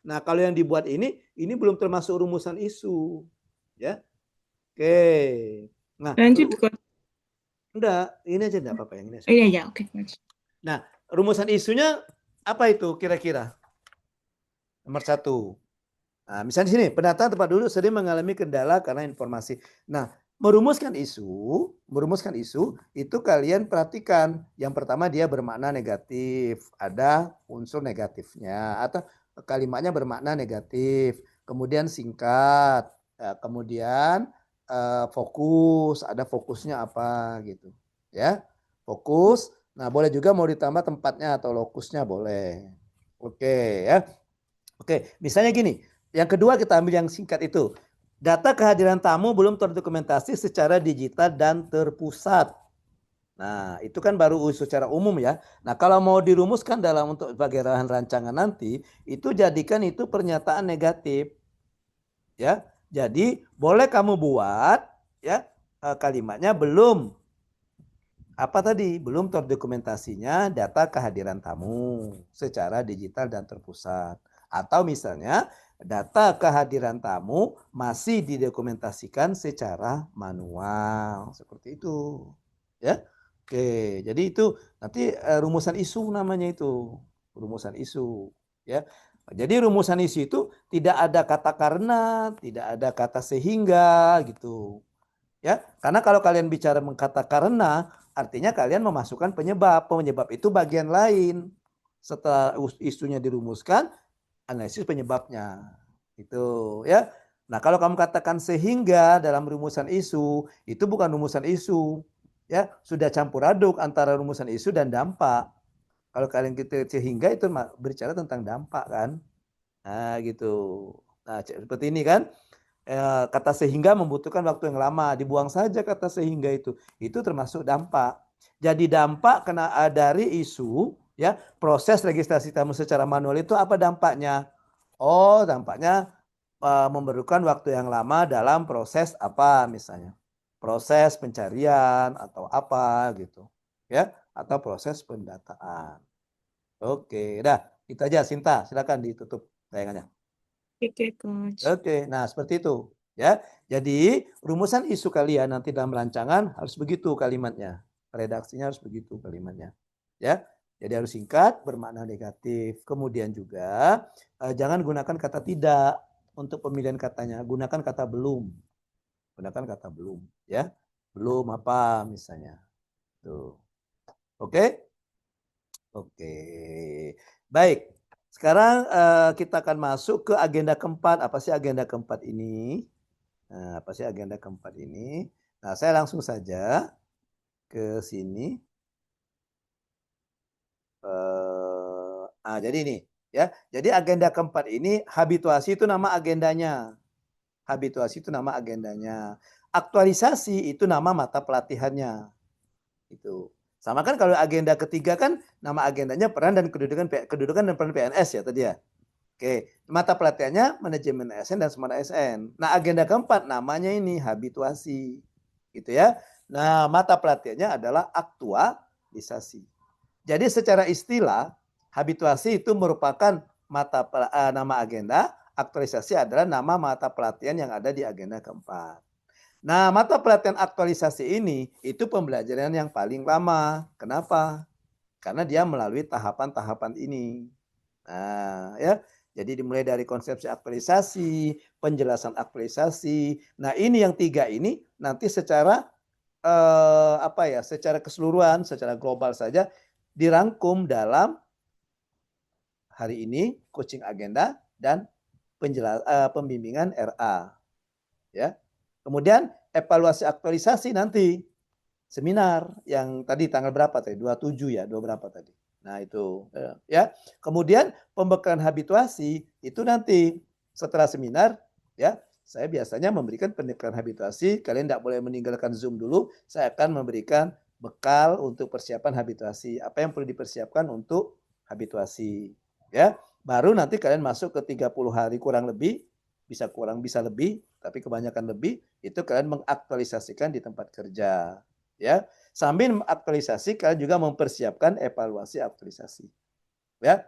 Nah, kalau yang dibuat ini belum termasuk rumusan isu. Ya. Oke. Nah, lanjut, Coach. Enggak, ini aja enggak apa-apa yang ini. Oh, iya, oke, Coach. Nah, rumusan isunya apa itu kira-kira? Nomor 1. Nah, misalnya di sini, penataan tempat duduk sering mengalami kendala karena informasi. Nah, merumuskan isu itu kalian perhatikan. Yang pertama dia bermakna negatif, ada unsur negatifnya atau kalimatnya bermakna negatif. Kemudian singkat, kemudian fokus, ada fokusnya apa gitu. Ya, fokus. Nah, boleh juga mau ditambah tempatnya atau lokusnya boleh. Oke ya. Oke, misalnya gini. Yang kedua kita ambil yang singkat itu. Data kehadiran tamu belum terdokumentasi secara digital dan terpusat. Nah, itu kan baru secara umum ya. Nah, kalau mau dirumuskan dalam untuk sebagai rancangan nanti, itu jadikan itu pernyataan negatif. Ya. Jadi, boleh kamu buat ya kalimatnya belum belum terdokumentasinya data kehadiran tamu secara digital dan terpusat. Atau misalnya data kehadiran tamu masih didokumentasikan secara manual. Seperti itu. Ya. Oke, jadi itu nanti rumusan isu namanya itu. Rumusan isu. Ya. Jadi rumusan isu itu tidak ada kata karena, tidak ada kata sehingga gitu. Ya, karena kalau kalian bicara kata karena, artinya kalian memasukkan penyebab. Penyebab itu bagian lain. Setelah isunya dirumuskan, analisis penyebabnya. Itu ya. Nah, kalau kamu katakan sehingga dalam rumusan isu, itu bukan rumusan isu. Ya, sudah campur aduk antara rumusan isu dan dampak. Kalau kalian kita sehingga itu berbicara tentang dampak kan. Nah, gitu. Nah, seperti ini kan. Kata sehingga membutuhkan waktu yang lama, dibuang saja kata sehingga itu termasuk dampak. Jadi dampak kena dari isu ya, proses registrasi tamu secara manual itu apa dampaknya? Oh, dampaknya memerlukan waktu yang lama dalam proses apa misalnya? Proses pencarian atau apa gitu. Ya, atau proses pendataan. Oke, dah, itu aja Sinta, silakan ditutup tayangannya. Oke, Coach. Oke, nah seperti itu ya. Jadi rumusan isu kalian nanti dalam rancangan harus begitu kalimatnya. Redaksinya harus begitu kalimatnya. Ya. Jadi harus singkat, bermakna negatif. Kemudian juga jangan gunakan kata tidak untuk pemilihan katanya. Gunakan kata belum. Gunakan kata belum ya. Belum apa misalnya. Tuh. Oke? Oke. Baik. Sekarang kita akan masuk ke agenda keempat. Apa sih agenda keempat ini? Nah, apa sih agenda keempat ini? Nah, saya langsung saja ke sini. Jadi ini, Ya, jadi agenda keempat ini habituasi itu nama agendanya. Habituasi itu nama agendanya. Aktualisasi itu nama mata pelatihannya. Itu. Sama kan kalau agenda ketiga kan nama agendanya peran dan kedudukan dan peran PNS ya tadi ya. Oke, mata pelatihannya manajemen ASN dan smart ASN. Nah, agenda keempat namanya ini habituasi. Gitu ya. Nah, mata pelatihannya adalah aktualisasi. Jadi secara istilah habituasi itu merupakan nama agenda, aktualisasi adalah nama mata pelatihan yang ada di agenda keempat. Nah, mata pelatihan aktualisasi ini itu pembelajaran yang paling lama. Kenapa? Karena dia melalui tahapan-tahapan ini. Nah, ya. Jadi dimulai dari konsepsi aktualisasi, penjelasan aktualisasi. Nah, ini yang tiga ini nanti secara secara keseluruhan, secara global saja dirangkum dalam hari ini coaching agenda dan pembimbingan RA. Ya. Kemudian evaluasi aktualisasi nanti seminar yang tadi tanggal berapa tadi? 27 ya, 2 berapa tadi? Nah, itu ya. Kemudian pembekalan habituasi itu nanti setelah seminar ya, saya biasanya memberikan pendekatan habituasi. Kalian tidak boleh meninggalkan Zoom dulu. Saya akan memberikan bekal untuk persiapan habituasi. Apa yang perlu dipersiapkan untuk habituasi ya. Baru nanti kalian masuk ke 30 hari kurang lebih, bisa kurang bisa lebih, tapi kebanyakan lebih, itu kalian mengaktualisasikan di tempat kerja. Ya, sambil aktualisasi kalian juga mempersiapkan evaluasi aktualisasi. Ya.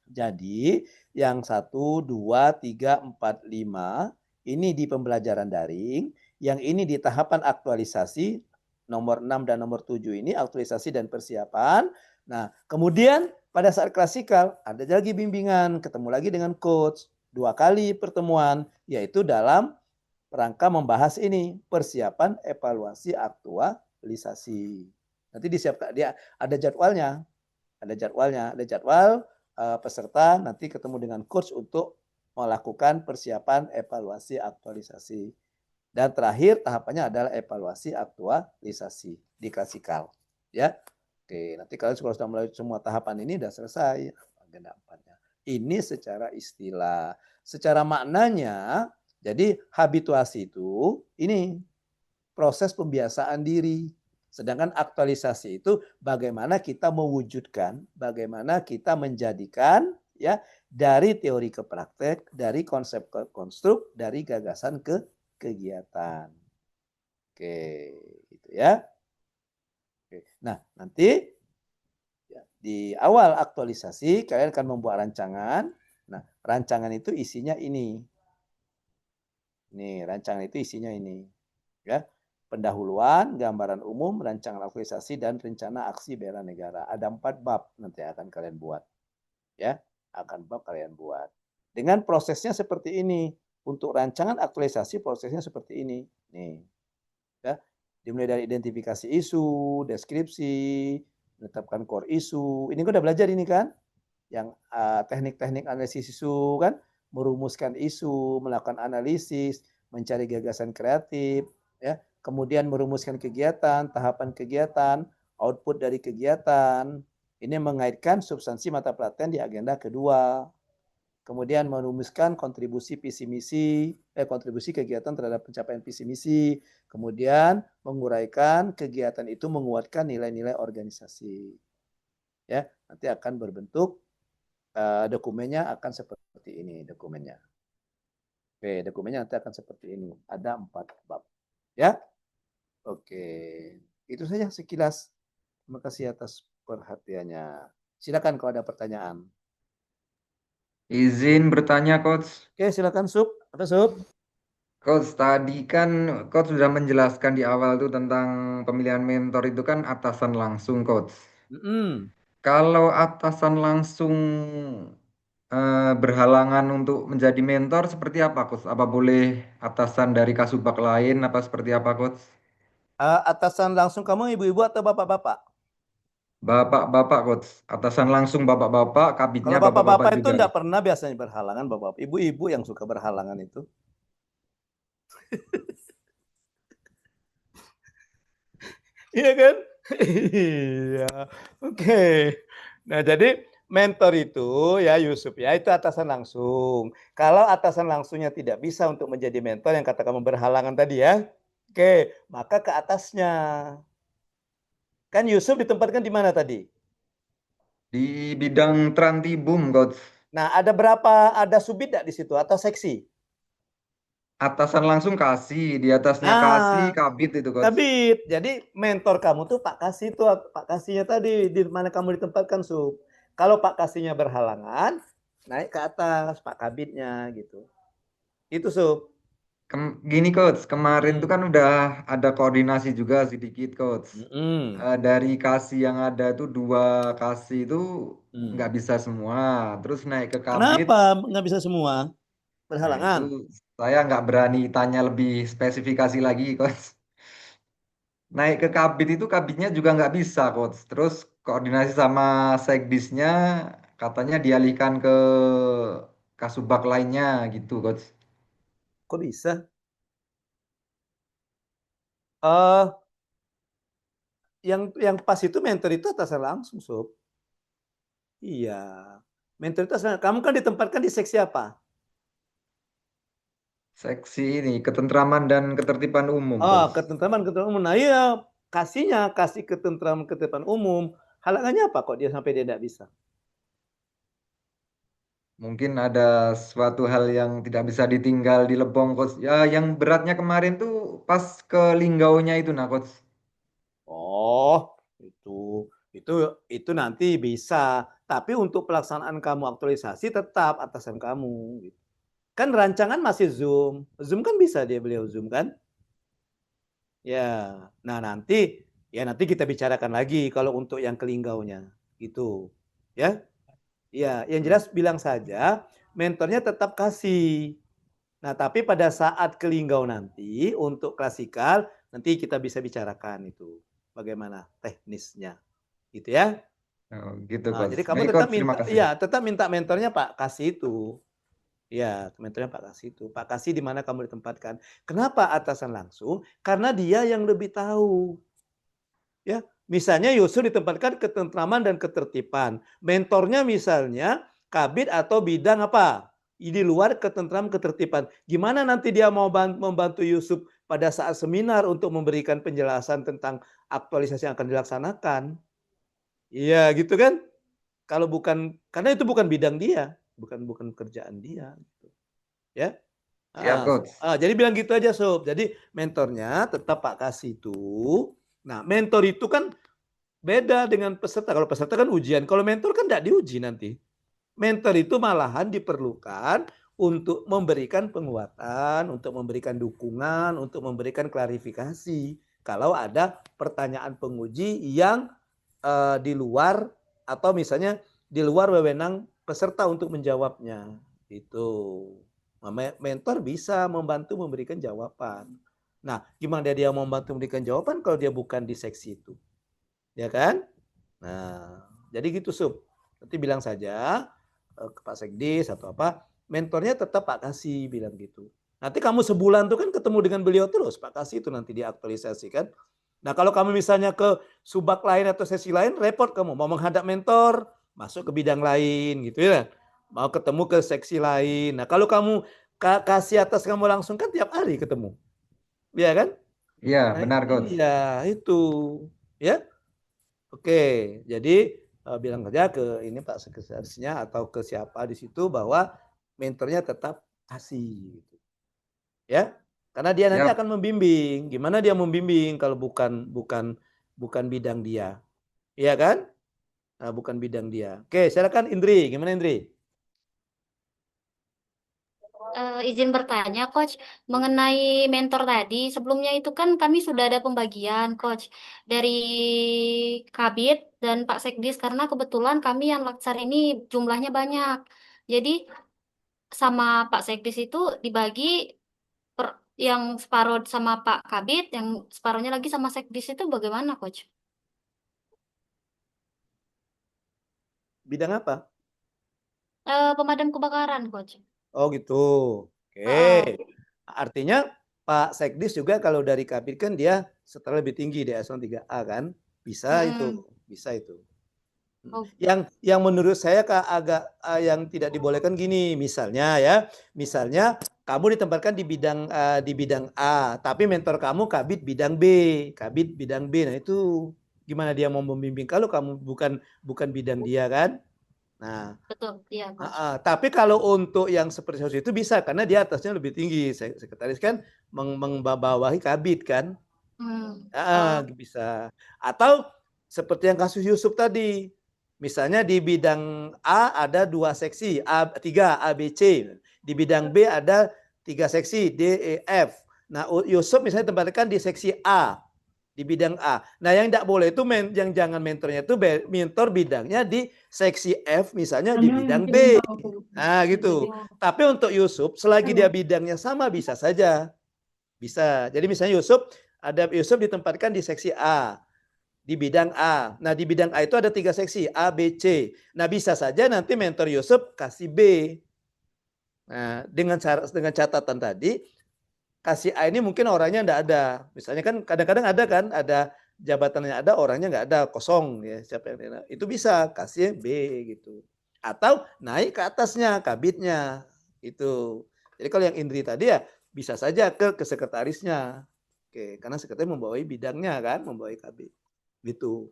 Jadi yang 1, 2, 3, 4, 5 ini di pembelajaran daring, yang ini di tahapan aktualisasi nomor 6 dan nomor 7 ini aktualisasi dan persiapan. Nah, kemudian pada saat klasikal ada lagi bimbingan, ketemu lagi dengan coach, 2 kali pertemuan, yaitu dalam rangka membahas ini persiapan evaluasi aktualisasi. Nanti disiapkan dia ada jadwalnya, ada jadwal peserta nanti ketemu dengan coach untuk melakukan persiapan evaluasi aktualisasi. Dan terakhir tahapannya adalah evaluasi aktualisasi di klasikal. Ya, oke. Nanti kalian sudah melalui semua tahapan ini sudah selesai agenda 4-nya. Ini secara istilah, secara maknanya. Jadi habituasi itu ini proses pembiasaan diri. Sedangkan aktualisasi itu bagaimana kita mewujudkan, bagaimana kita menjadikan ya dari teori ke praktek, dari konsep ke konstruk, dari gagasan ke kegiatan. Oke, gitu ya. Oke. Nah, nanti ya, di awal aktualisasi kalian akan membuat rancangan. Nah, rancangan itu isinya ini. Nih, rancangan itu isinya ini. Ya. Pendahuluan, gambaran umum, rancangan aktualisasi, dan rencana aksi bela negara. Ada 4 bab nanti akan kalian buat. Ya, akan bab kalian buat. Dengan prosesnya seperti ini. Untuk rancangan aktualisasi prosesnya seperti ini. Nih. Ya. Dimulai dari identifikasi isu, deskripsi, menetapkan core isu. Ini kan udah belajar ini kan? Yang teknik-teknik analisis isu kan? Merumuskan isu, melakukan analisis, mencari gagasan kreatif, ya. Kemudian merumuskan kegiatan, tahapan kegiatan, output dari kegiatan. Ini mengaitkan substansi mata pelatihan di agenda kedua. Kemudian merumuskan kontribusi visi misi, kontribusi kegiatan terhadap pencapaian visi misi. Kemudian menguraikan kegiatan itu menguatkan nilai-nilai organisasi. Ya, nanti akan berbentuk dokumennya akan seperti ini dokumennya. Oke, dokumennya nanti akan seperti ini. Ada 4 bab. Ya. Oke, itu saja sekilas. Terima kasih atas perhatiannya. Silakan kalau ada pertanyaan. Izin bertanya, Coach. Oke, silakan Sup. Apa Sup? Coach, tadi kan Coach sudah menjelaskan di awal tuh tentang pemilihan mentor itu kan atasan langsung, Coach. Kalau atasan langsung berhalangan untuk menjadi mentor seperti apa, Coach? Apa boleh atasan dari kasubag lain apa seperti apa, Coach? Atasan langsung kamu ibu-ibu atau bapak-bapak? Bapak-bapak, Coach. Atasan langsung bapak-bapak, kabitnya kalau bapak-bapak itu juga. enggak pernah biasanya berhalangan bapak. Ibu-ibu yang suka berhalangan itu. Iya kan? Iya. Oke. Nah, jadi mentor itu ya Yusuf ya itu atasan langsung. Kalau atasan langsungnya tidak bisa untuk menjadi mentor yang kata kamu berhalangan tadi ya, oke, maka ke atasnya. Kan Yusuf ditempatkan di mana tadi? Di bidang Trantibum, Coach. Nah, ada berapa, ada subit di situ atau seksi? Atasan langsung kasih, di atasnya kasih, kabit itu, Coach. Kabit. Jadi mentor kamu tuh Pak Kasih tuh, Pak Kasihnya tadi di mana kamu ditempatkan, Sub. Kalau Pak Kasihnya berhalangan, naik ke atas Pak Kabitnya gitu. Itu, Sub. Gini, Coach, kemarin tuh kan udah ada koordinasi juga sedikit, Coach. Dari kasih yang ada tuh 2 kasih itu nggak bisa semua. Terus naik ke kabit. Kenapa nggak bisa semua? Nah, Berhalangan. itu saya nggak berani tanya lebih spesifikasi lagi, Coach. Naik ke kabit itu kabitnya juga nggak bisa, Coach. Terus koordinasi sama sekdisnya katanya dialihkan ke kasubag lainnya gitu, Coach. Kok bisa? Yang pas itu mentor itu atasan langsung, Sob. Iya. Mentor itu atasan. Kamu kan ditempatkan di seksi apa? Seksi ini ketentraman dan ketertiban umum. Ketentraman umum. Nah iya, kasih ketentraman ketertiban umum. Halangannya apa kok dia sampai dia tidak bisa? Mungkin ada suatu hal yang tidak bisa ditinggal di Lebong, Coach. Ya, yang beratnya kemarin tuh pas ke Linggaunya itu, nah, Coach. Oh, itu nanti bisa. Tapi untuk pelaksanaan kamu aktualisasi tetap atasan kamu. Kan rancangan masih Zoom. Zoom kan bisa beliau Zoom kan? Ya, nah nanti kita bicarakan lagi kalau untuk yang ke Linggaunya. Gitu. Ya. Ya, yang jelas bilang saja mentornya tetap kasih. Nah, tapi pada saat ke Linggau nanti untuk klasikal nanti kita bisa bicarakan itu bagaimana teknisnya. Gitu ya. Oh, gitu, Nah, Coach. jadi kamu Baik, tetap Coach, terima minta kasih. tetap minta mentornya Pak Kasih itu. Ya, mentornya Pak Kasih itu. Pak Kasih di mana kamu ditempatkan. Kenapa atasan langsung? Karena dia yang lebih tahu. Ya, misalnya Yusuf ditempatkan ketentraman dan ketertiban. Mentornya misalnya kabit atau bidang apa? Di luar ketentraman ketertiban. Gimana nanti dia mau membantu Yusuf pada saat seminar untuk memberikan penjelasan tentang aktualisasi yang akan dilaksanakan? Iya, gitu kan? Kalau bukan, karena itu bukan bidang dia, bukan kerjaan dia. Gitu. Ya. Siap, Coach. Jadi bilang gitu aja, Sob. Jadi mentornya tetap Pak Kasih itu. Nah, mentor itu kan beda dengan peserta. Kalau peserta kan ujian. Kalau mentor kan tidak diuji nanti. Mentor itu malahan diperlukan untuk memberikan penguatan, untuk memberikan dukungan, untuk memberikan klarifikasi. Kalau ada pertanyaan penguji yang di luar atau misalnya di luar wewenang peserta untuk menjawabnya. Itu. Mentor bisa membantu memberikan jawaban. Nah, gimana dia membantu memberikan jawaban kalau dia bukan di seksi itu? Ya kan? Nah, jadi gitu, Sub. Nanti bilang saja ke Pak Sekdis atau apa, mentornya tetap Pak Kasih bilang gitu. Nanti kamu sebulan tuh kan ketemu dengan beliau terus, Pak Kasih itu nanti diaktualisasi kan. Nah, kalau kamu misalnya ke subak lain atau sesi lain, repot kamu. Mau menghadap mentor, masuk ke bidang lain gitu ya. Mau ketemu ke seksi lain. Nah, kalau kamu kasih atas kamu langsung kan tiap hari ketemu. Iya kan? Iya, benar, Coach. Iya, itu. Ya. Oke, jadi bilang saja ke ini Pak Sekretarisnya atau ke siapa di situ bahwa mentornya tetap kasih. Gitu. Ya, karena dia nanti akan membimbing. Gimana dia membimbing kalau bukan bidang dia, iya kan? Nah, bukan bidang dia. Oke, silakan Indri. Gimana Indri? Izin bertanya, Coach, mengenai mentor tadi. Sebelumnya itu kan kami sudah ada pembagian, Coach, dari Kabit dan Pak Sekdis karena kebetulan kami yang laksar ini jumlahnya banyak. Jadi sama Pak Sekdis itu dibagi yang separuh sama Pak Kabit, yang separuhnya lagi sama Sekdis itu bagaimana, Coach? Bidang apa? Pemadam kebakaran, Coach. Oh gitu. Oke. Artinya Pak Sekdis juga kalau dari Kabit kan dia setelah lebih tinggi di eselon 3A kan? Bisa itu. Bisa itu. Yang menurut saya agak yang tidak dibolehkan gini, misalnya kamu ditempatkan di bidang A, tapi mentor kamu kabid bidang B. Nah itu gimana dia mau membimbing kalau kamu bukan bidang dia kan? Nah, Betul, iya Coach. tapi kalau untuk yang seperti itu bisa karena dia atasnya lebih tinggi. Sekretaris kan membawahi kabid kan? Bisa. Atau seperti yang kasus Yusuf tadi. Misalnya di bidang A ada 2 seksi, A3, A, B, C. Di bidang B ada 3 seksi, D, E, F. Nah, Yusuf misalnya tempatkan di seksi A, di bidang A. Nah, yang tidak boleh itu yang jangan mentornya itu mentor bidangnya di seksi F misalnya di bidang B. Nah, gitu. Tapi untuk Yusuf selagi dia bidangnya sama bisa saja. Bisa. Jadi misalnya Yusuf ditempatkan di seksi A, di bidang A. Nah, di bidang A itu ada 3 seksi, A, B, C. Nah, bisa saja nanti mentor Yusuf kasih B. Nah, dengan catatan tadi, kasih A ini mungkin orangnya enggak ada. Misalnya kan kadang-kadang ada kan, ada jabatannya ada, orangnya enggak ada, kosong ya. Siapa yang itu bisa kasih B gitu. Atau naik ke atasnya, kabitnya. Itu. Jadi kalau yang Indri tadi ya bisa saja ke sekretarisnya. Oke, karena sekretaris membawahi bidangnya kan, membawahi kabit. Gitu.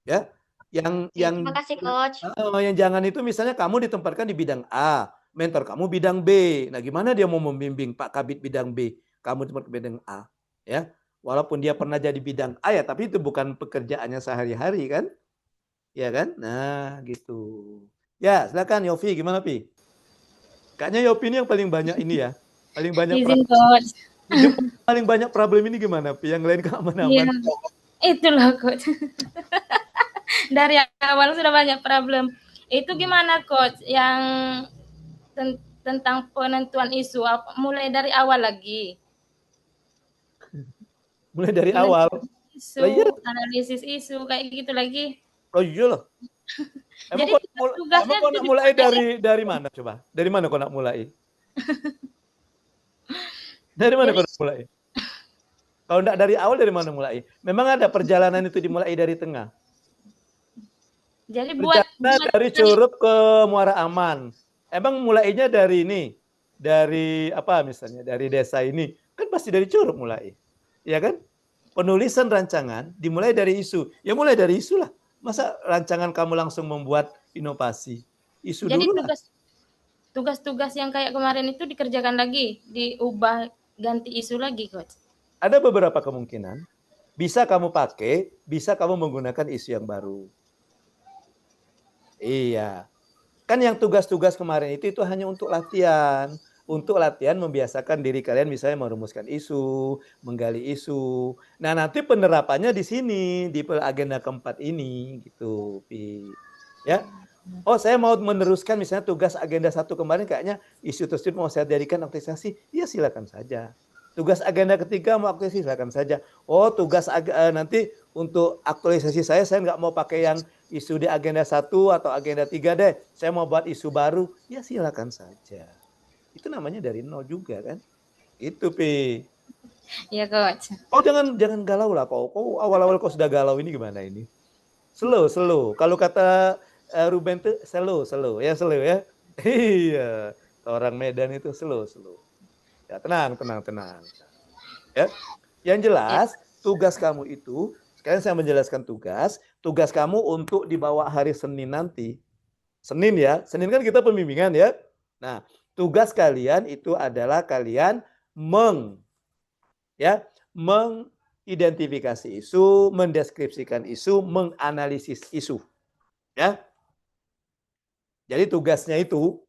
Ya. Terima kasih Coach. Yang jangan itu misalnya kamu ditempatkan di bidang A, mentor kamu bidang B. Nah, gimana dia mau membimbing Pak Kabit bidang B? Kamu tempat bidang A, ya. Walaupun dia pernah jadi bidang A ya, tapi itu bukan pekerjaannya sehari-hari kan? Ya kan? Nah, gitu. Ya, silakan Yofi, gimana Pi? Kayaknya Yofi ini yang paling banyak ini ya. Paling banyak Izin Coach. Paling banyak problem ini gimana Pi? Yang lain keaman-aman. Iya. Itulah Coach. Dari awal sudah banyak problem. Itu gimana Coach? Yang tentang penentuan isu mulai dari awal lagi. Mulai dari awal. Isu, analisis isu kayak gitu lagi. Oh iya loh. Emang kau nak mulai dari mana coba? Dari mana kau nak mulai? Dari mana kau nak mulai? Kalau enggak dari awal dari mana mulai? Memang ada perjalanan itu dimulai dari tengah. Jadi dari Curup ke Muara Aman. Emang mulainya dari ini, dari apa misalnya, dari desa ini, kan pasti dari Curup mulai, ya kan? Penulisan rancangan dimulai dari isu, ya mulai dari isu lah. Masa rancangan kamu langsung membuat inovasi? Isu jadi dulu lah. Tugas-tugas yang kayak kemarin itu dikerjakan lagi, diubah ganti isu lagi, Coach. Ada beberapa kemungkinan. Bisa kamu pakai, bisa kamu menggunakan isu yang baru. Iya. Kan yang tugas-tugas kemarin itu hanya untuk latihan. Untuk latihan membiasakan diri kalian misalnya merumuskan isu, menggali isu. Nah, nanti penerapannya di sini, di agenda keempat ini gitu, Pi. Ya. Oh, saya mau meneruskan misalnya tugas agenda 1 kemarin kayaknya isu tersebut mau saya jadikan aktualisasi. Ya silakan saja. Tugas agenda ketiga mau aktualisasi silakan saja. Oh, tugas nanti untuk aktualisasi saya nggak mau pakai yang isu di agenda 1 atau agenda 3 deh. Saya mau buat isu baru. Ya silakan saja. Itu namanya dari nol juga kan. Itu Pi. Iya Coach. Oh jangan galau lah kau. Kau awal-awal kau sudah galau ini gimana ini? Slow. Kalau kata Ruben tuh slow ya. Iya. Orang Medan itu slow. Ya tenang. Ya. Yang jelas tugas kamu itu, sekarang saya menjelaskan tugas kamu untuk dibawa hari Senin nanti. Senin ya, Senin kan kita pembimbingan ya. Nah, tugas kalian itu adalah kalian mengidentifikasi isu, mendeskripsikan isu, menganalisis isu. Ya. Jadi tugasnya itu,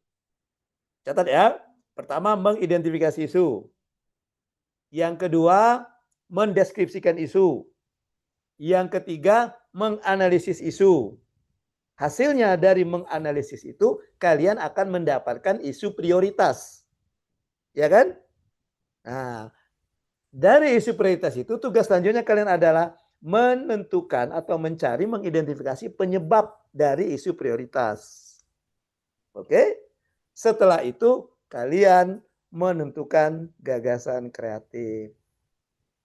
catat ya, pertama mengidentifikasi isu. Yang kedua, mendeskripsikan isu. Yang ketiga, menganalisis isu. Hasilnya dari menganalisis itu, kalian akan mendapatkan isu prioritas. Ya kan? Nah, dari isu prioritas itu, tugas selanjutnya kalian adalah menentukan atau mencari, mengidentifikasi penyebab dari isu prioritas. Oke? Setelah itu, kalian menentukan gagasan kreatif.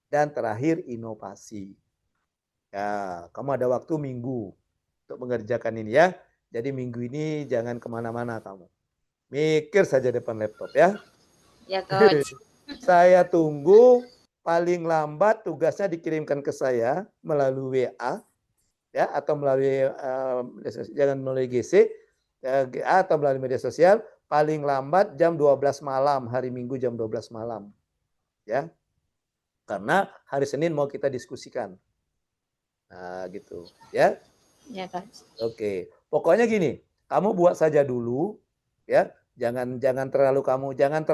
Dan terakhir, inovasi. Ya, kamu ada waktu minggu. untuk mengerjakan ini ya. Jadi minggu ini jangan kemana-mana kamu. Mikir saja depan laptop ya. Ya, Coach. Saya tunggu, paling lambat tugasnya dikirimkan ke saya melalui WA ya, atau melalui jangan melalui GC atau melalui media sosial, paling lambat jam 12 malam, hari Minggu jam 12 malam. Ya. Karena hari Senin mau kita diskusikan. Nah, gitu, ya. Ya, Coach. Oke. Pokoknya gini, kamu buat saja dulu ya. Jangan terlalu jangan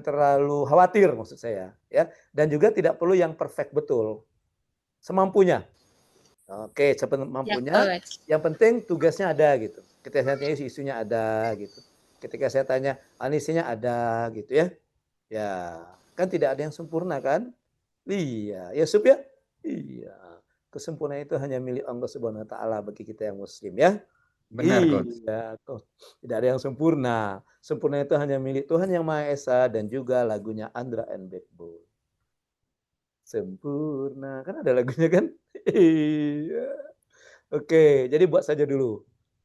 terlalu khawatir maksud saya ya. Dan juga tidak perlu yang perfect betul. Semampunya. Oke, semampunya. Ya, yang penting tugasnya ada gitu. Ketika saya tanya isunya ada gitu. Ketika saya tanya isinya ada gitu ya. Ya, kan tidak ada yang sempurna kan? Iya, ya Sub ya? Iya. Kesempurnaan itu hanya milik Allah Subhanahu wa taala bagi kita yang muslim ya. Benar, Coach. Iya, tidak ada yang sempurna. Sempurna itu hanya milik Tuhan Yang Maha Esa dan juga lagunya Andra and Backbone. Sempurna. Kan ada lagunya kan? Iya. Oke, jadi buat saja dulu.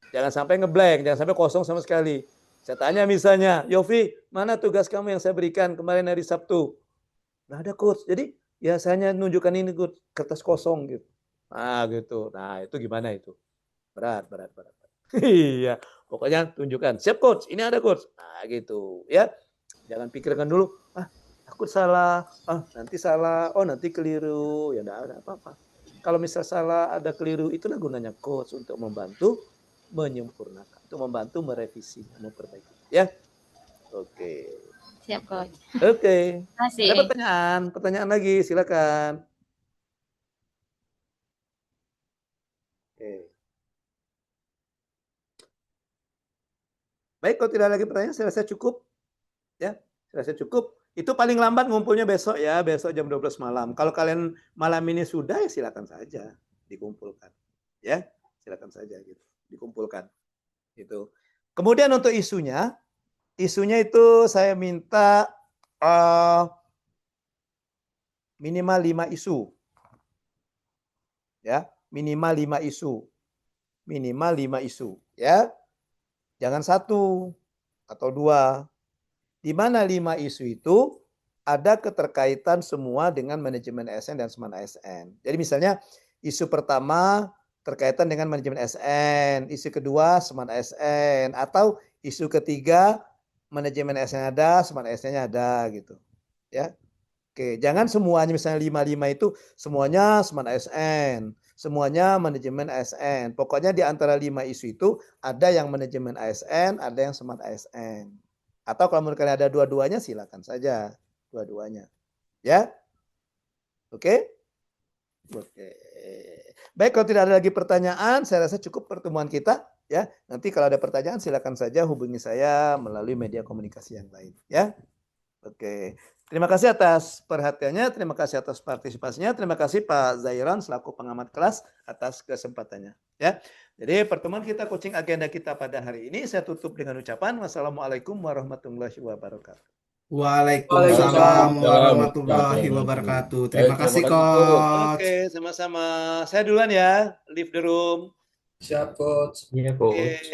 Jangan sampai ngeblank, jangan sampai kosong sama sekali. Saya tanya misalnya, Yofi, mana tugas kamu yang saya berikan kemarin hari Sabtu? Nggak ada, Coach. Jadi ya saya hanya nunjukkan ini, Coach, kertas kosong gitu. Nah, gitu. Nah, itu gimana itu? Berat. Iya, pokoknya tunjukkan. Siap, Coach. Ini ada, Coach. Nah, gitu. Ya, jangan pikirkan dulu. Takut salah. Nanti salah. Oh, nanti keliru. Ya, enggak ada apa-apa. Kalau misal salah, ada keliru, itulah gunanya Coach untuk membantu menyempurnakan, untuk membantu merevisi, memperbaiki. Ya, oke. Siap, Coach. Oke. Makasih. Ada pertanyaan lagi, silakan. Oke. Baik, kalau tidak lagi pertanyaan, saya rasa cukup. Ya, saya rasa cukup. Itu paling lambat ngumpulnya besok ya, besok jam 12 malam. Kalau kalian malam ini sudah, ya silakan saja dikumpulkan. Ya, silakan saja gitu, dikumpulkan. Gitu. Kemudian untuk isunya itu saya minta minimal 5 isu. Ya, minimal 5 isu. Minimal 5 isu, ya. Jangan 1 atau 2. Di mana 5 isu itu ada keterkaitan semua dengan manajemen ASN dan Seman ASN. Jadi misalnya isu pertama terkaitan dengan manajemen ASN, isu kedua Seman ASN, atau isu ketiga manajemen ASN ada, Seman ASN-nya ada gitu. Ya. Oke, jangan semuanya misalnya 5 itu semuanya Seman ASN, semuanya manajemen ASN. Pokoknya di antara 5 isu itu ada yang manajemen ASN, ada yang Seman ASN. Atau kalau menurut kalian ada dua-duanya, silakan saja dua-duanya. Ya? Oke? Oke. Baik, kalau tidak ada lagi pertanyaan, saya rasa cukup pertemuan kita. Ya, nanti kalau ada pertanyaan, silakan saja hubungi saya melalui media komunikasi yang lain. Ya? Oke. Terima kasih atas perhatiannya, terima kasih atas partisipasinya, terima kasih Pak Zairan selaku pengamat kelas atas kesempatannya. Ya, jadi pertemuan kita coaching agenda kita pada hari ini saya tutup dengan ucapan wassalamualaikum warahmatullahi wabarakatuh. Waalaikumsalam warahmatullahi wabarakatuh. Terima kasih, Coach. Oke, sama-sama. Saya duluan ya, leave the room. Siap, Coach. Iya, Coach.